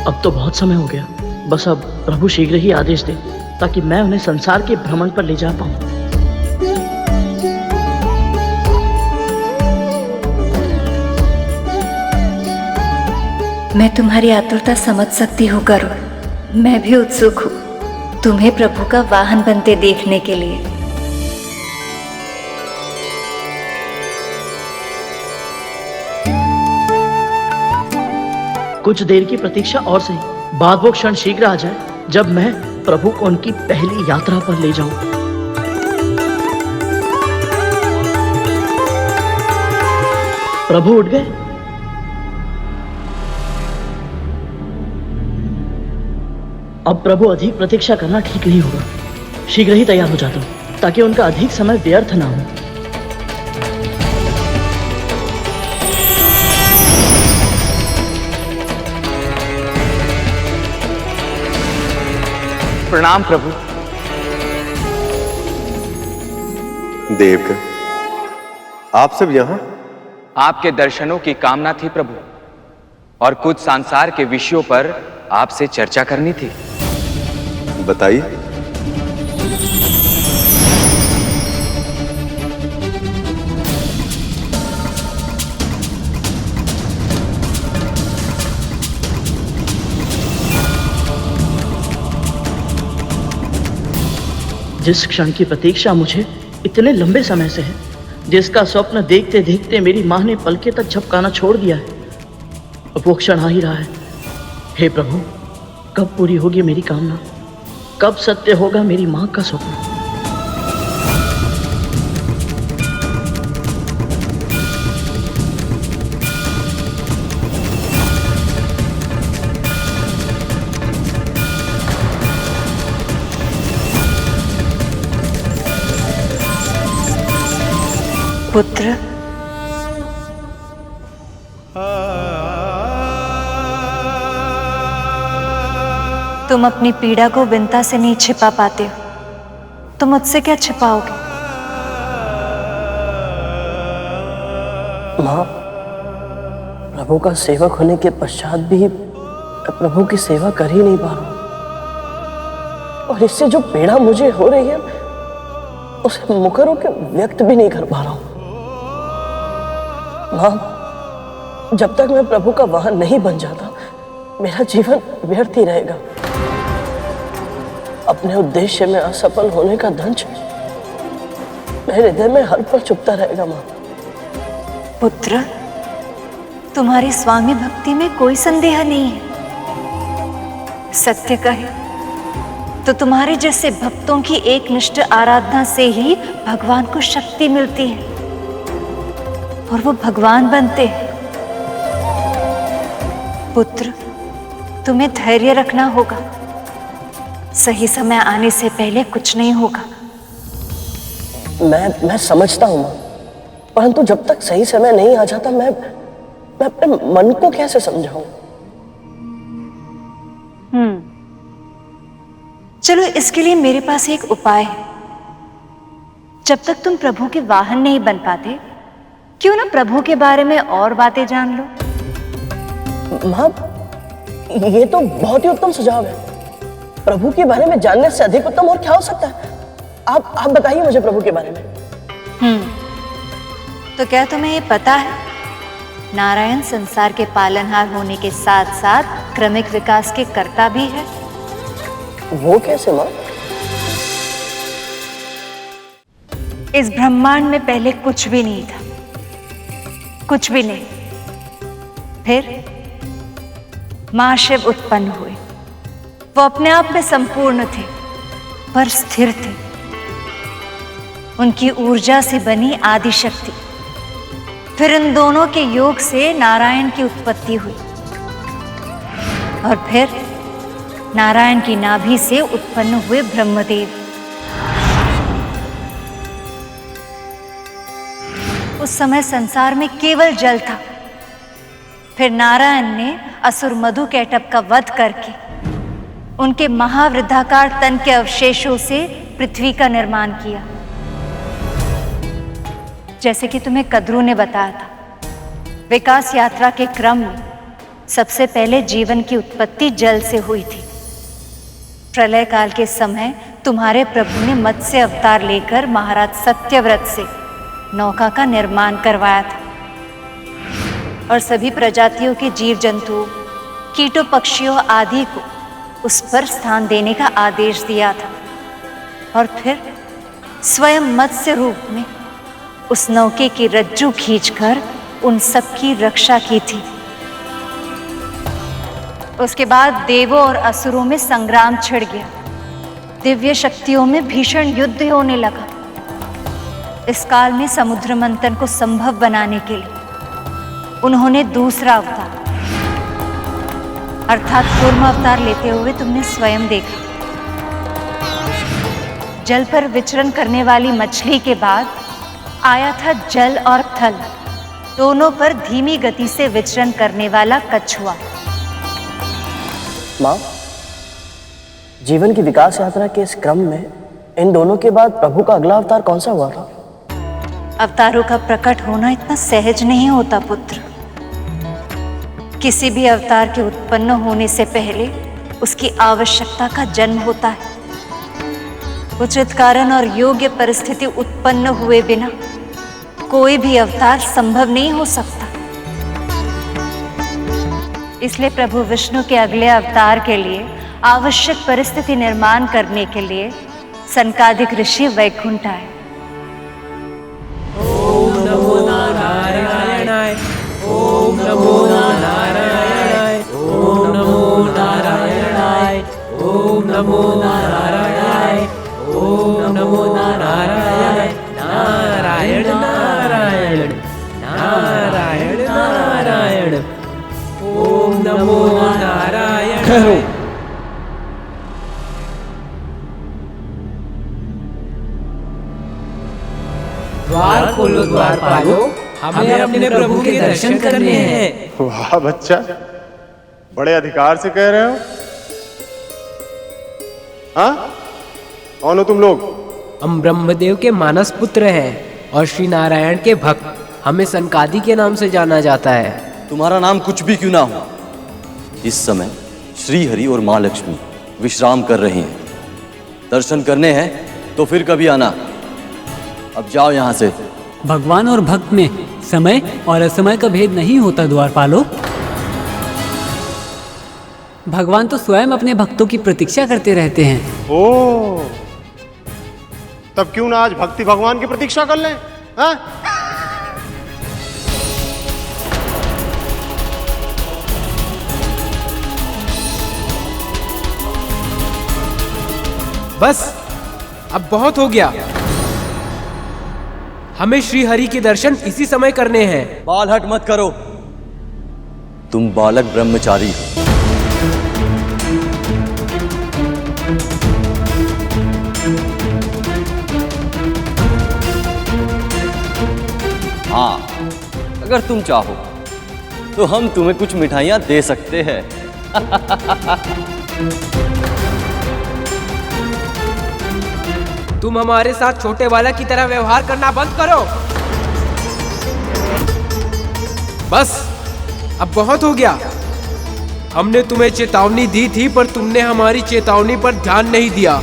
अब तो बहुत समय हो गया, बस अब प्रभु शीघ्र ही आदेश दे ताकि मैं उन्हें संसार के भ्रमण पर ले जा पाऊं। मैं तुम्हारी आतुरता समझ सकती हूँ गरुड़। मैं भी उत्सुक हूँ तुम्हें प्रभु का वाहन बनते देखने के लिए। कुछ देर की प्रतीक्षा और सही, बाद वो क्षण शीघ्र आ जाए जब मैं प्रभु को उनकी पहली यात्रा पर ले जाऊं। प्रभु उठ गए? अब प्रभु अधिक प्रतीक्षा करना ठीक नहीं होगा। शीघ्र ही तैयार हो जाता हूं ताकि उनका अधिक समय व्यर्थ ना हो। प्रणाम प्रभु। देवगण, आप सब यहां? आपके दर्शनों की कामना थी प्रभु, और कुछ संसार के विषयों पर आपसे चर्चा करनी थी। बताइए। जिस क्षण की प्रतीक्षा मुझे इतने लंबे समय से है, जिसका स्वप्न देखते देखते मेरी मां ने पलके तक झपकाना छोड़ दिया है, अब वो क्षण आ ही रहा है। हे प्रभु, कब पूरी होगी मेरी कामना? कब सत्य होगा मेरी मां का स्वप्न? पुत्र, तुम अपनी पीड़ा को विनता से नहीं छिपा पाते हो, तो मुझसे क्या छिपाओगे? माँ, प्रभु का सेवक होने के पश्चात भी मैं प्रभु की सेवा कर ही नहीं पा रहा हूँ, और इससे जो पीड़ा मुझे हो रही है उसे मुखर होकर व्यक्त भी नहीं कर पा रहा हूँ। माँ, जब तक मैं प्रभु का वाहन नहीं बन जाता, मेरा जीवन व्यर्थ ही रहेगा। अपने उद्देश्य में असफल होने का दंश मेरे हृदय में हर पल चुभता रहेगा। माँ, पुत्र, तुम्हारी स्वामी भक्ति में कोई संदेह नहीं है। सत्य कहे तो तुम्हारे जैसे भक्तों की एकनिष्ठ आराधना से ही भगवान को शक्ति मिलती है और वो भगवान बनते हैं। पुत्र, तुम्हें धैर्य रखना होगा। सही समय आने से पहले कुछ नहीं होगा। मैं समझता हूँ माँ, परंतु जब तक सही समय नहीं आ जाता मैं अपने मन को कैसे समझाऊं? चलो, इसके लिए मेरे पास एक उपाय है। जब तक तुम प्रभु के वाहन नहीं बन पाते, क्यों ना प्रभु के बारे में और बातें जान लो। माँ, ये तो बहुत ही उत्तम सुझाव है। प्रभु के बारे में जानने से अधिक उत्तम और क्या हो सकता है? आप बताइए मुझे प्रभु के बारे में। तो क्या तुम्हें ये पता है, नारायण संसार के पालनहार होने के साथ साथ क्रमिक विकास के कर्ता भी है। वो कैसे माँ? इस ब्रह्मांड में पहले कुछ भी नहीं था, कुछ भी नहीं। फिर मां शिव उत्पन्न हुए। वो अपने आप में संपूर्ण थे, पर स्थिर थे। उनकी ऊर्जा से बनी आदि शक्ति फिर इन दोनों के योग से नारायण की उत्पत्ति हुई और फिर नारायण की नाभि से उत्पन्न हुए ब्रह्मदेव। उस समय संसार में केवल जल था। फिर नारायण ने असुर मधुकैटभ का वध करके उनके महावृद्धाकार तन के अवशेषों से पृथ्वी का निर्माण किया। जैसे कि तुम्हें कद्रू ने बताया था, विकास यात्रा के क्रम में सबसे पहले जीवन की उत्पत्ति जल से हुई थी। प्रलय काल के समय तुम्हारे प्रभु ने मत्स्य अवतार लेकर महाराज सत्यव्रत से नौका का निर्माण करवाया था और सभी प्रजातियों के जीव जंतुओं, कीटों, पक्षियों आदि को उस पर स्थान देने का आदेश दिया था और फिर स्वयं मत्स्य रूप में उस नौके की रज्जू खींचकर उन सब की रक्षा की थी। उसके बाद देवों और असुरों में संग्राम छिड़ गया। दिव्य शक्तियों में भीषण युद्ध होने लगा। इस काल में समुद्र मंथन को संभव बनाने के लिए उन्होंने दूसरा अवतार अर्थात कूर्म अवतार लेते हुए तुमने स्वयं देखा। जल पर विचरण करने वाली मछली के बाद आया था जल और थल दोनों पर धीमी गति से विचरण करने वाला कछुआ। माँ, जीवन की विकास यात्रा के इस क्रम में इन दोनों के बाद प्रभु का अगला अवतार कौन सा हुआ था? अवतारों का प्रकट होना इतना सहज नहीं होता पुत्र। किसी भी अवतार के उत्पन्न होने से पहले उसकी आवश्यकता का जन्म होता है। उचित कारण और योग्य परिस्थिति उत्पन्न हुए बिना कोई भी अवतार संभव नहीं हो सकता। इसलिए प्रभु विष्णु के अगले अवतार के लिए आवश्यक परिस्थिति निर्माण करने के लिए सनकादिक ऋषि वैकुंठ आए। ओम नमो नारायणाय, ओम नमो नारायणाय, ओम नमो नारायणाय, ओम नमो नारायणाय, ओम नमो नारायणाय, नारायण नारायण नारायण नारायण, ओम नमो नारायण। द्वार खोलो द्वारपालो, हमें अपने प्रभु के दर्शन करने हैं। वाह बच्चा, बड़े अधिकार से कह रहे हो। हाँ, कौन हो तुम लोग? हम ब्रह्मदेव के मानस पुत्र हैं और श्री नारायण के भक्त। हमें सनकादि के नाम से जाना जाता है। तुम्हारा नाम कुछ भी क्यों ना हो, इस समय श्री हरि और माँ लक्ष्मी विश्राम कर रही हैं। दर्शन करने हैं तो फिर कभी आना। अब जाओ यहाँ से। भगवान और भक्त में समय और असमय का भेद नहीं होता द्वारपालो। भगवान तो स्वयं अपने भक्तों की प्रतीक्षा करते रहते हैं। ओ, तब क्यों ना आज भक्ति भगवान की प्रतीक्षा कर लें? हाँ? बस अब बहुत हो गया। हमें श्री हरि के दर्शन इसी समय करने हैं। बाल हट मत करो, तुम बालक ब्रह्मचारी हो। हाँ, अगर तुम चाहो तो हम तुम्हें कुछ मिठाइयां दे सकते हैं। तुम हमारे साथ छोटे बालक की तरह व्यवहार करना बंद करो। बस अब बहुत हो गया। हमने तुम्हें चेतावनी दी थी पर तुमने हमारी चेतावनी पर ध्यान नहीं दिया।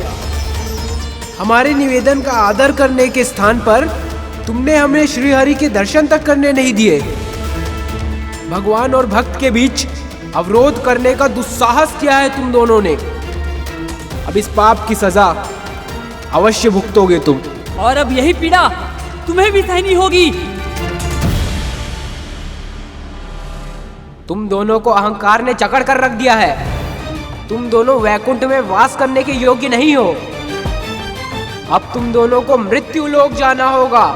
हमारे निवेदन का आदर करने के स्थान पर तुमने हमें श्री हरि के दर्शन तक करने नहीं दिए। भगवान और भक्त के बीच अवरोध करने का दुस्साहस किया है तुम दोनों ने। अब इस पाप की सजा अवश्य भुगतोगे तुम। और अब यही पीड़ा तुम्हें भी सहनी होगी। तुम दोनों को अहंकार ने जकड़ कर रख दिया है। तुम दोनों वैकुंठ में वास करने के योग्य नहीं हो। अब तुम दोनों को मृत्यु लोक जाना होगा।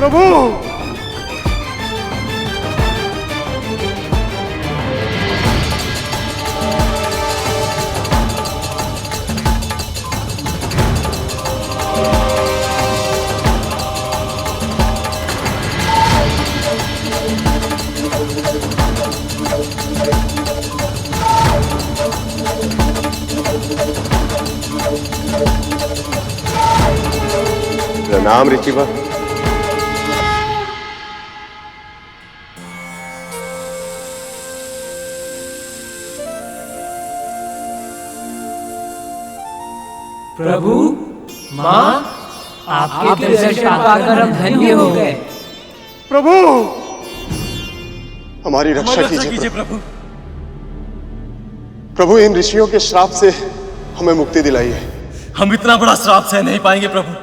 प्रभु प्रणाम ऋषिवा। प्रभु, माँ, आपके दर्शन पाकर हम धन्य हो गए। प्रभु हमारी रक्षा कीजिए प्रभु। प्रभु इन ऋषियों के श्राप से हमें मुक्ति दिलाई है। हम इतना बड़ा श्राप सह नहीं पाएंगे प्रभु।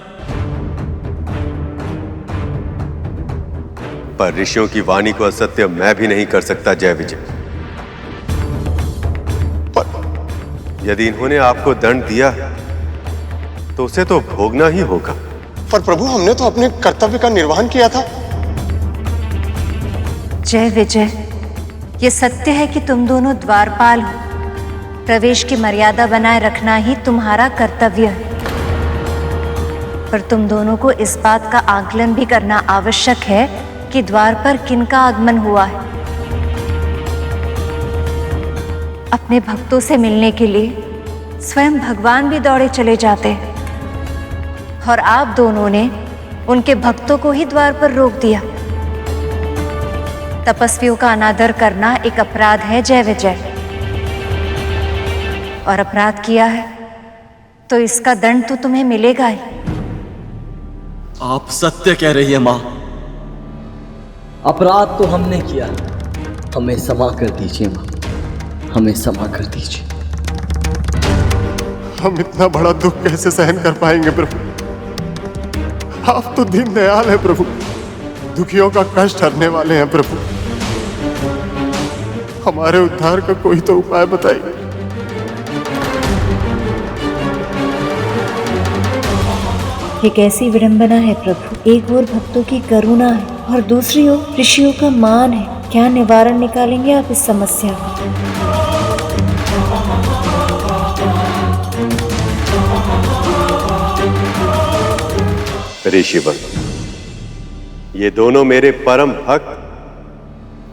पर ऋषियों की वाणी को असत्य मैं भी नहीं कर सकता जय विजय। पर यदि इन्होंने आपको दंड दिया तो उसे तो भोगना ही होगा। पर प्रभु हमने तो अपने कर्तव्य का निर्वहन किया था। जय विजय, ये सत्य है कि तुम दोनों द्वारपाल हो। प्रवेश की मर्यादा बनाए रखना ही तुम्हारा कर्तव्य है। पर तुम दोनों को इस बात का आकलन भी करना आवश्यक है कि द्वार पर किनका आगमन हुआ है। अपने भक्तों से मिलने के लिए स्वयं भगवान भी दौड़े चले जाते हैं, और आप दोनों ने उनके भक्तों को ही द्वार पर रोक दिया। तपस्वियों का अनादर करना एक अपराध है जय विजय, और अपराध किया है तो इसका दंड तो तुम्हें मिलेगा ही। आप सत्य कह रही है माँ। अपराध तो हमने किया, हमें क्षमा कर दीजिए माँ, हमें क्षमा कर दीजिए। हम इतना बड़ा दुख कैसे सहन कर पाएंगे प्रभु? आप तो दीन दयाल है प्रभु, दुखियों का कष्ट हरने वाले हैं प्रभु। हमारे उद्धार का कोई तो उपाय बताइए। ये कैसी विडंबना है प्रभु। एक ओर भक्तों की करुणा है और दूसरी ओर ऋषियों का मान है। क्या निवारण निकालेंगे आप इस समस्या का? ऋषिवर, ये दोनों मेरे परम भक्त,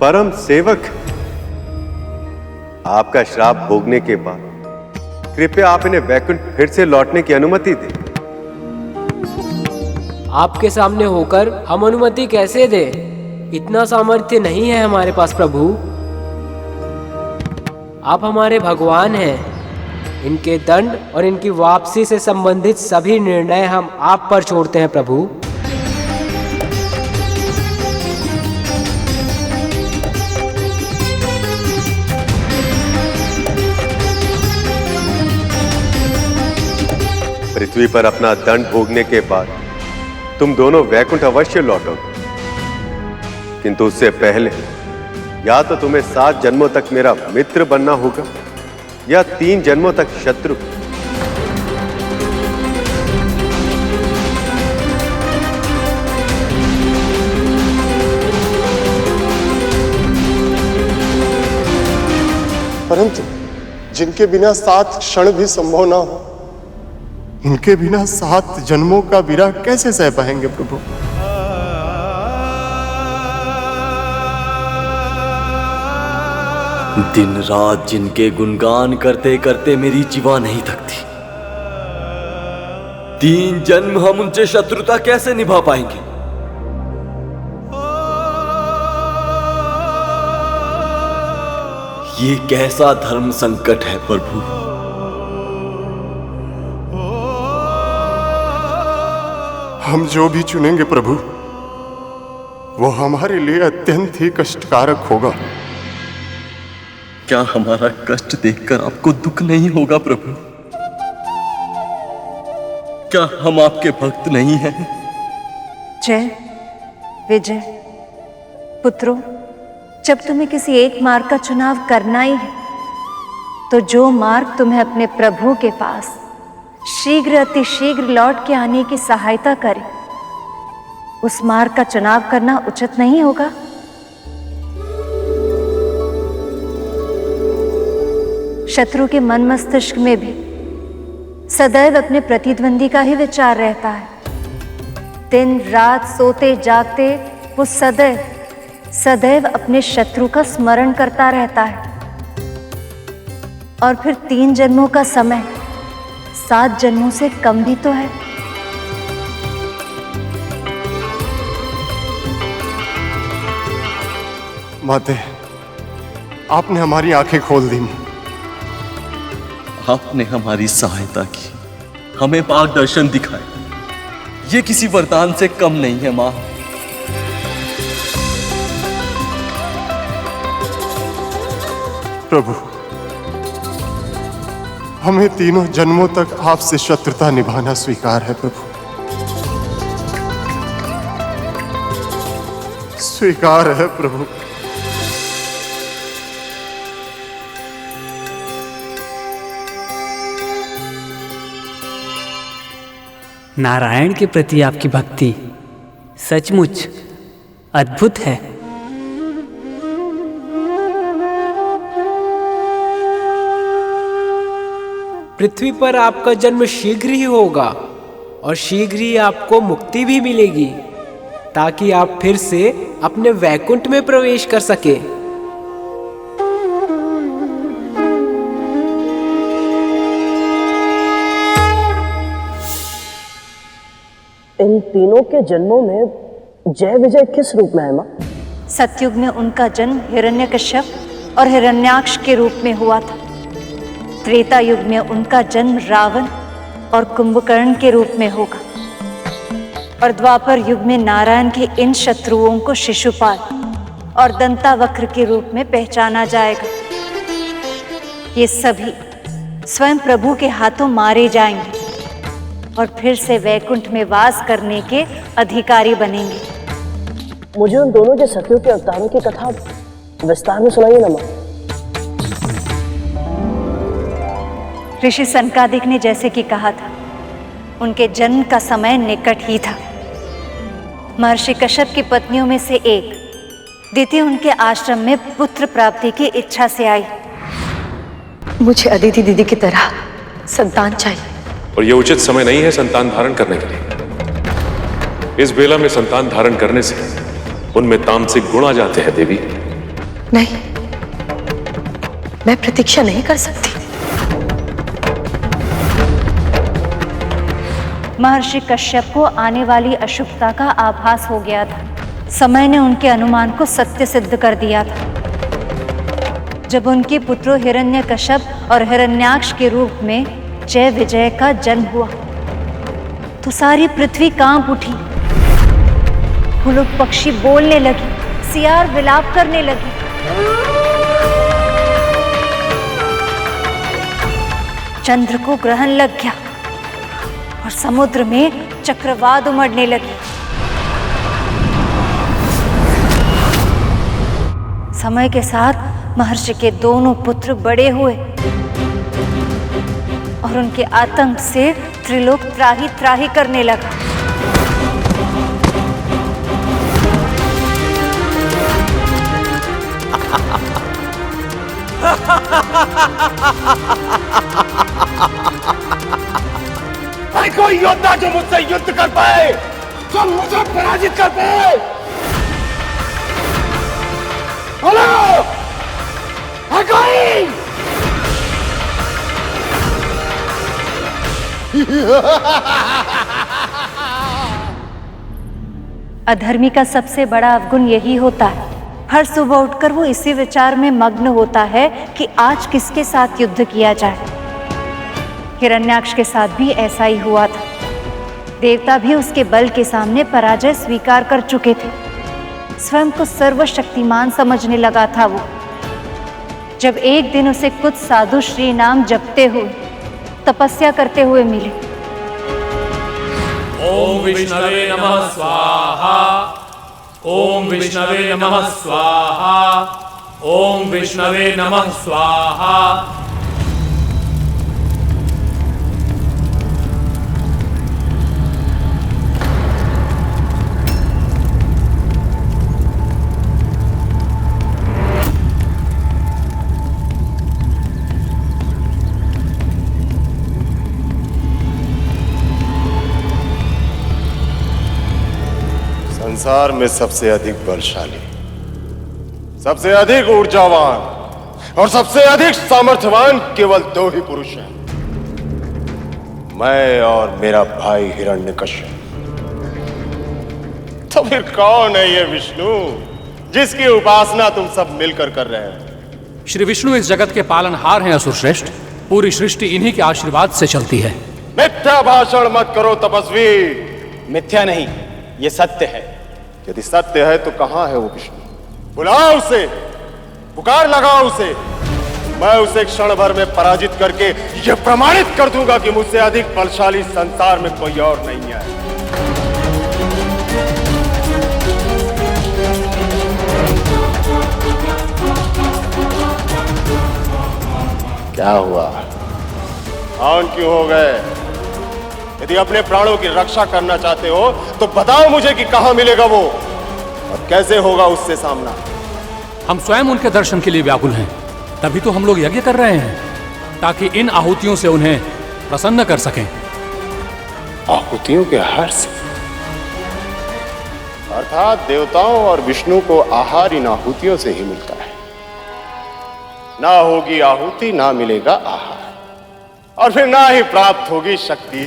परम सेवक। आपका श्राप भोगने के बाद कृपया आप इन्हें वैकुंठ फिर से लौटने की अनुमति दें। आपके सामने होकर हम अनुमति कैसे दें? इतना सामर्थ्य नहीं है हमारे पास प्रभु। आप हमारे भगवान हैं। इनके दंड और इनकी वापसी से संबंधित सभी निर्णय हम आप पर छोड़ते हैं प्रभु। पृथ्वी पर अपना दंड भोगने के बाद तुम दोनों वैकुंठ अवश्य लौटोगे, किंतु उससे पहले या तो तुम्हें 7 जन्मों तक मेरा मित्र बनना होगा या 3 जन्मों तक शत्रु। परंतु जिनके बिना 7 क्षण भी संभव ना हो, इनके बिना 7 जन्मों का विरह कैसे सह पाएंगे प्रभु? दिन रात जिनके गुणगान करते करते मेरी जीवा नहीं थकती, 3 जन्म हम उनसे शत्रुता कैसे निभा पाएंगे? ये कैसा धर्म संकट है प्रभु। हम जो भी चुनेंगे प्रभु, वो हमारे लिए अत्यंत ही कष्टकारक होगा। क्या हमारा कष्ट देखकर आपको दुख नहीं होगा प्रभु? क्या हम आपके भक्त नहीं हैं? जय विजय, पुत्रों, जब तुम्हें किसी एक मार्ग का चुनाव करना ही है, तो जो मार्ग तुम्हें अपने प्रभु के पास शीघ्र अति शीघ्र लौट के आने की सहायता करे, उस मार्ग का चुनाव करना उचित नहीं होगा। शत्रु के मन मस्तिष्क में भी सदैव अपने प्रतिद्वंदी का ही विचार रहता है। दिन रात सोते जागते वो सदैव अपने शत्रु का स्मरण करता रहता है। और फिर 3 जन्मों का समय 7 जन्मों से कम भी तो है। माते, आपने हमारी आंखें खोल दी। आपने हमारी सहायता की, हमें मार्गदर्शन दिखाए। ये किसी वरदान से कम नहीं है मां। प्रभु, हमें 3 जन्मों तक आपसे शत्रुता निभाना स्वीकार है। प्रभु, स्वीकार है प्रभु। नारायण के प्रति आपकी भक्ति सचमुच अद्भुत है। पृथ्वी पर आपका जन्म शीघ्र ही होगा और शीघ्र ही आपको मुक्ति भी मिलेगी, ताकि आप फिर से अपने वैकुंठ में प्रवेश कर सके। इन तीनों के जन्मों में जय विजय किस रूप में है मां? सतयुग में उनका जन्म हिरण्यकश्यप और हिरण्याक्ष के रूप में हुआ था। त्रेता युग में उनका जन्म रावण और कुंभकर्ण के रूप में होगा। और द्वापर युग में नारायण के इन शत्रुओं को शिशुपाल और दंतावक्र के रूप में पहचाना जाएगा। ये सभी स्वयं प्रभु के हाथों मारे जाएंगे और फिर से वैकुंठ में वास करने के अधिकारी बनेंगे। मुझे उन दोनों के सतियों के अवतारों की कथा विस्तार में सुनाइए ना मां। ऋषि सनकादिक ने जैसे कि कहा था, उनके जन्म का समय निकट ही था। महर्षि कश्यप की पत्नियों में से एक दिति उनके आश्रम में पुत्र प्राप्ति की इच्छा से आई। मुझे अदिति दीदी की तरह संतान चाहिए। और ये उचित समय नहीं है संतान धारण करने के लिए। इस बेला में संतान धारण करने से उनमें तामसिक गुण आ जाते हैं देवी। नहीं, मैं प्रतीक्षा नहीं कर सकती। महर्षि कश्यप को आने वाली अशुभता का आभास हो गया था। समय ने उनके अनुमान को सत्य सिद्ध कर दिया था। जब उनके पुत्रों हिरण्यकश्यप और हिरण्याक्ष के रूप में जय विजय का जन्म हुआ तो सारी पृथ्वी कांप उठी। फूलों पक्षी बोलने लगी, सियार विलाप करने लगी। चंद्र को ग्रहण लग गया और समुद्र में चक्रवात उमड़ने लगी। समय के साथ महर्षि के दोनों पुत्र बड़े हुए और उनके आतंक से त्रिलोक त्राही त्राही करने लगा। कोई योद्धा जो मुझसे युद्ध कर पाए, जो मुझे पराजित कर पाए। बोलो, है कोई? अधर्मी का सबसे बड़ा अवगुण यही होता है। हर सुबह उठकर वो इसी विचार में मग्न होता है कि आज किसके साथ युद्ध किया जाए। हिरण्याक्ष के साथ भी ऐसा ही हुआ था। देवता भी उसके बल के सामने पराजय स्वीकार कर चुके थे। स्वयं को सर्वशक्तिमान समझने लगा था वो। जब एक दिन उसे कुछ साधु श्री नाम जपते हुए, तपस्या करते हुए मिले। ओम विष्णवे नमः स्वाहा, ओम विष्णवे नमः स्वाहा, ओम विष्णवे नमः स्वाहा। संसार में सबसे अधिक बलशाली, सबसे अधिक ऊर्जावान और सबसे अधिक सामर्थ्यवान केवल दो ही पुरुष हैं, मैं और मेरा भाई हिरण्यकश्यप। तो फिर कौन है ये विष्णु जिसकी उपासना तुम सब मिलकर कर रहे हैं? श्री विष्णु इस जगत के पालनहार हैं असुर श्रेष्ठ। पूरी सृष्टि इन्हीं के आशीर्वाद से चलती है। मिथ्या भाषण मत करो तपस्वी। मिथ्या नहीं, ये सत्य है। यदि सत्य है तो कहां है वो विष्णु? बुलाओ उसे, पुकार लगाओ उसे। मैं उसे क्षण भर में पराजित करके यह प्रमाणित कर दूंगा कि मुझसे अधिक बलशाली संसार में कोई और नहीं है। क्या हुआ? ऑन क्यों हो गए? यदि अपने प्राणों की रक्षा करना चाहते हो तो बताओ मुझे कि कहां मिलेगा वो और कैसे होगा उससे सामना। हम स्वयं उनके दर्शन के लिए व्याकुल हैं, तभी तो हम लोग यज्ञ कर रहे हैं, ताकि इन आहुतियों से उन्हें प्रसन्न कर सकें। आहुतियों के आहार से? अर्थात देवताओं और विष्णु को आहार इन आहुतियों से ही मिलता है। ना होगी आहुति, ना मिलेगा आहार, और फिर ना ही प्राप्त होगी शक्ति।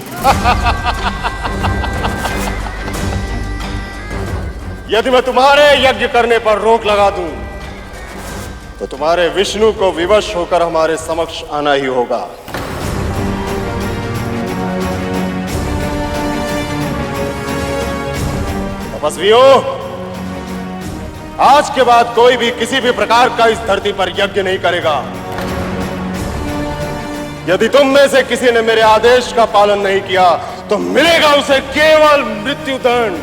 यदि मैं तुम्हारे यज्ञ करने पर रोक लगा दूं तो तुम्हारे विष्णु को विवश होकर हमारे समक्ष आना ही होगा। तपस्वियों, आज के बाद कोई भी किसी भी प्रकार का इस धरती पर यज्ञ नहीं करेगा। यदि तुम में से किसी ने मेरे आदेश का पालन नहीं किया तो मिलेगा उसे केवल मृत्युदंड।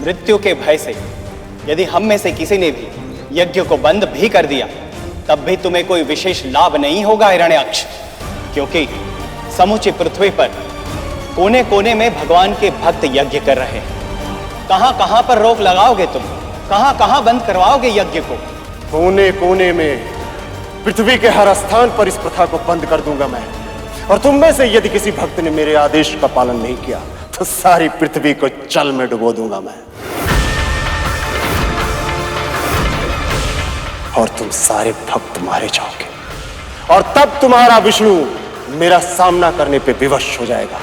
मृत्यु के भय से यदि हम में से किसी ने भी यज्ञ को बंद भी कर दिया तब भी तुम्हें कोई विशेष लाभ नहीं होगा हिरण्याक्ष, क्योंकि समूची पृथ्वी पर कोने कोने में भगवान के भक्त यज्ञ कर रहे हैं। कहां कहां पर रोक लगाओगे तुम? कहां कहां बंद करवाओगे यज्ञ को? कोने कोने में, पृथ्वी के हर स्थान पर इस प्रथा को बंद कर दूंगा मैं। और तुम में से यदि किसी भक्त ने मेरे आदेश का पालन नहीं किया तो सारी पृथ्वी को जल में डुबो दूंगा मैं, और तुम सारे भक्त मारे जाओगे। और तब तुम्हारा विष्णु मेरा सामना करने पे विवश हो जाएगा।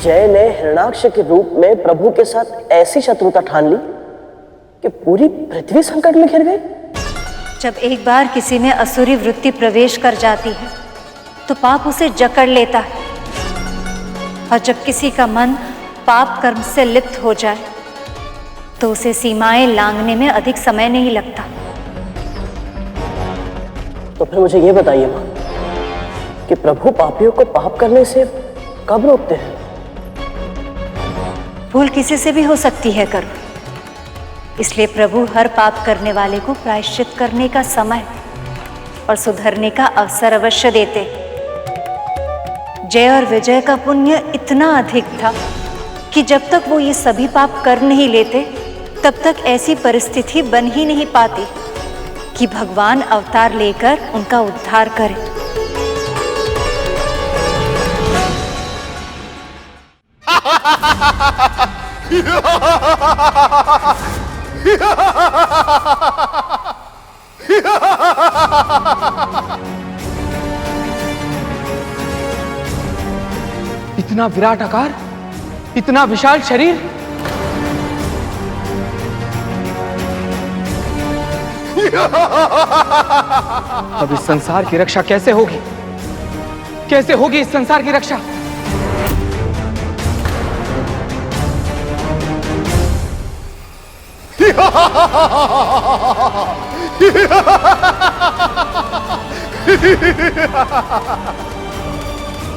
जय ने हिरण्याक्ष के रूप में प्रभु के साथ ऐसी शत्रुता ठान ली कि पूरी पृथ्वी संकट में घिर गई। जब एक बार किसी में असुरी वृत्ति प्रवेश कर जाती है तो पाप उसे जकड़ लेता है, और जब किसी का मन पाप कर्म से लिप्त हो जाए तो उसे सीमाएं लांघने में अधिक समय नहीं लगता। तो फिर मुझे ये बताइए मां कि प्रभु पापियों को पाप करने से कब रोकते हैं? भूल किसी से भी हो सकती है करुण, इसलिए प्रभु हर पाप करने वाले को प्रायश्चित करने का समय और सुधरने का अवसर अवश्य देते। जय और विजय का पुण्य इतना अधिक था कि जब तक वो ये सभी पाप कर नहीं लेते तब तक ऐसी परिस्थिति बन ही नहीं पाती कि भगवान अवतार लेकर उनका उद्धार करे। इतना विराट आकार, इतना विशाल शरीर, अब इस संसार की रक्षा कैसे होगी? कैसे होगी इस संसार की रक्षा?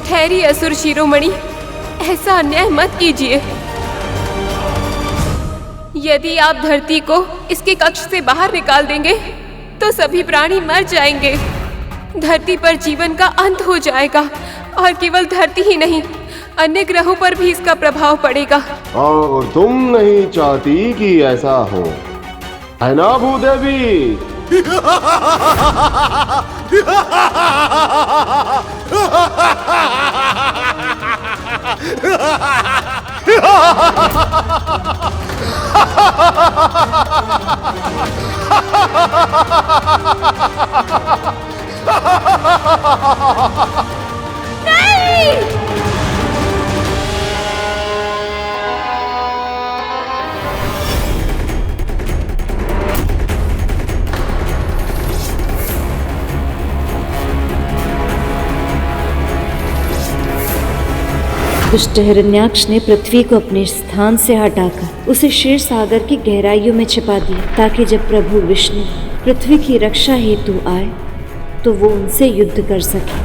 ठहरिए असुर शिरोमणि, ऐसा अन्याय मत कीजिए। यदि आप धरती को इसके कक्ष से बाहर निकाल देंगे तो सभी प्राणी मर जाएंगे। धरती पर जीवन का अंत हो जाएगा और केवल धरती ही नहीं, अन्य ग्रहों पर भी इसका प्रभाव पड़ेगा। और तुम नहीं चाहती कि ऐसा हो, है ना भूदेवी? दुष्ट हिरण्याक्ष ने पृथ्वी को अपने स्थान से हटाकर उसे क्षीर सागर की गहराइयों में छिपा दिया, ताकि जब प्रभु विष्णु पृथ्वी की रक्षा हेतु आए तो वो उनसे युद्ध कर सके।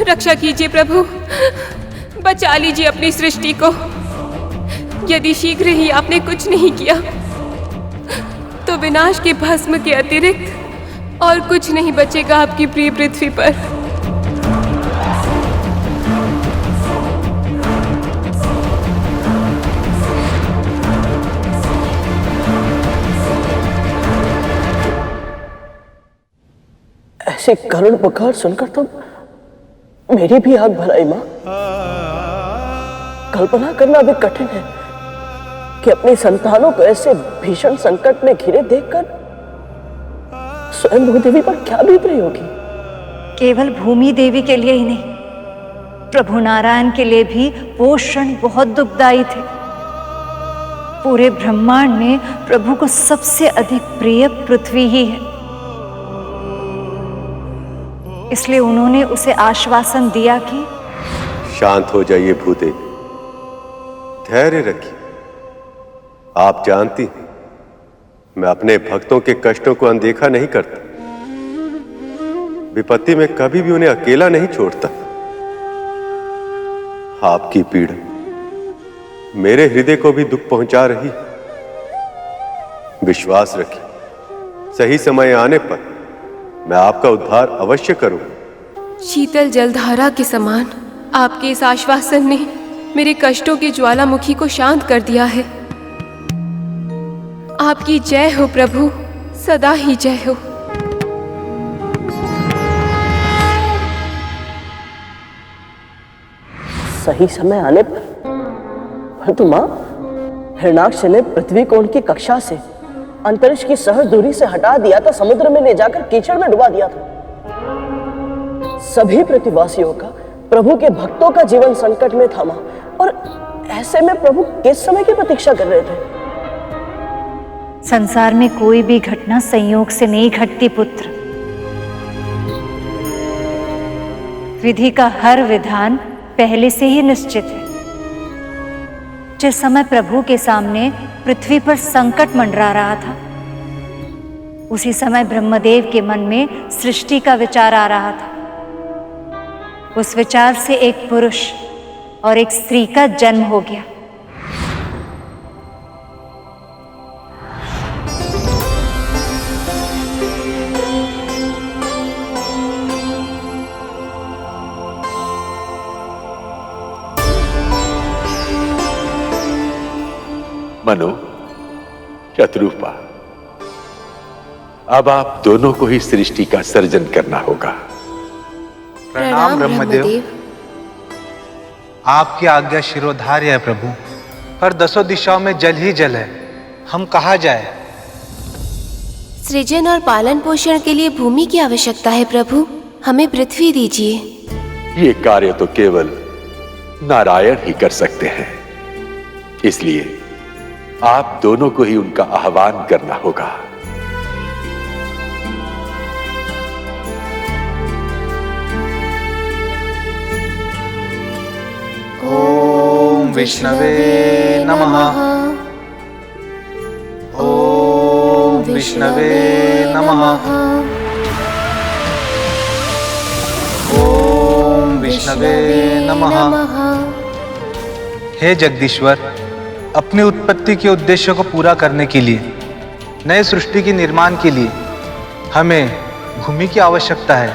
रक्षा कीजिए प्रभु, बचा लीजिए अपनी सृष्टि को। यदि शीघ्र ही आपने कुछ नहीं किया तो विनाश के भस्म के अतिरिक्त और कुछ नहीं बचेगा आपकी प्रिय पृथ्वी पर। ऐसी करुण पुकार सुनकर तो मेरी भी आग भर आई मां। कल्पना करना भी कठिन है कि अपनी संतानों को ऐसे भीषण संकट में घिरे देखकर स्वयं भूदेवी पर क्या बीत रही होगी। केवल भूमि देवी के लिए ही नहीं, प्रभु नारायण के लिए भी वो क्षण बहुत दुखदायी थे। पूरे ब्रह्मांड में प्रभु को सबसे अधिक प्रिय पृथ्वी ही है, इसलिए उन्होंने उसे आश्वासन दिया कि शांत हो जाइए भूदेवी, धैर्य रखिए। आप जानती हैं, मैं अपने भक्तों के कष्टों को अनदेखा नहीं करता। विपत्ति में कभी भी उन्हें अकेला नहीं छोड़ता। आपकी पीड़ा मेरे हृदय को भी दुख पहुंचा रही। विश्वास रखिए, सही समय आने पर मैं आपका उद्धार अवश्य करूंगा। शीतल जलधारा के समान आपके इस आश्वासन ने मेरे कष्टों की ज्वालामुखी को शांत कर दिया है। आपकी जय हो प्रभु, सदा ही जय हो। सही समय आने पर, परंतु मां, हिरण्याक्ष ने पृथ्वी को उनकी कक्षा से अंतरिक्ष की सहज दूरी से हटा दिया था, समुद्र में ले जाकर कीचड़ में डुबा दिया था। सभी पृथ्वीवासियों का, प्रभु के भक्तों का जीवन संकट में था मां, और ऐसे में प्रभु किस समय की प्रतीक्षा कर रहे थे? संसार में कोई भी घटना संयोग से नहीं घटती पुत्र। विधि का हर विधान पहले से ही निश्चित है। जिस समय प्रभु के सामने पृथ्वी पर संकट मंडरा रहा था, उसी समय ब्रह्मदेव के मन में सृष्टि का विचार आ रहा था। उस विचार से एक पुरुष और एक स्त्री का जन्म हो गया। मनु, शत्रुपा, अब आप दोनों को ही सृष्टि का सर्जन करना होगा। प्रणाम ब्रह्मदेव। आपकी आज्ञा शिरोधार्य है प्रभु, पर दसों दिशाओं में जल ही जल है, हम कहाँ जाए? सृजन और पालन पोषण के लिए भूमि की आवश्यकता है प्रभु, हमें पृथ्वी दीजिए। ये कार्य तो केवल नारायण ही कर सकते हैं, इसलिए आप दोनों को ही उनका आह्वान करना होगा। ओम विष्णवे नमः। ओम विष्णवे नमः। विष्णवे नमः। हे जगदीश्वर, अपनी उत्पत्ति के उद्देश्य को पूरा करने के लिए, नए सृष्टि के निर्माण के लिए हमें भूमि की आवश्यकता है।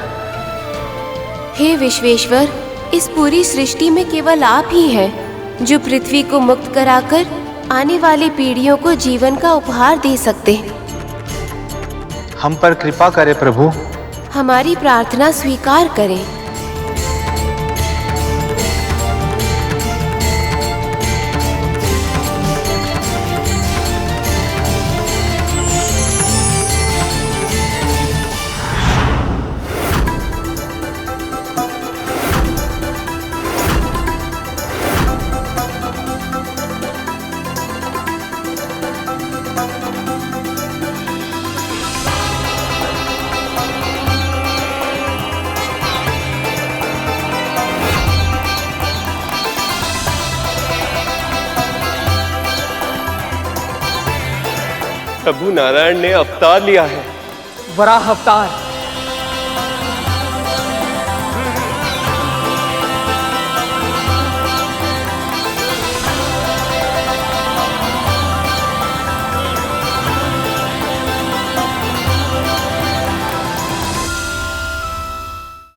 हे विश्वेश्वर, इस पूरी सृष्टि में केवल आप ही हैं जो पृथ्वी को मुक्त कराकर आने वाली पीढ़ियों को जीवन का उपहार दे सकते हैं। हम पर कृपा करें प्रभु। हमारी प्रार्थना स्वीकार करें। प्रभु नारायण ने अवतार लिया है। वराह अवतार।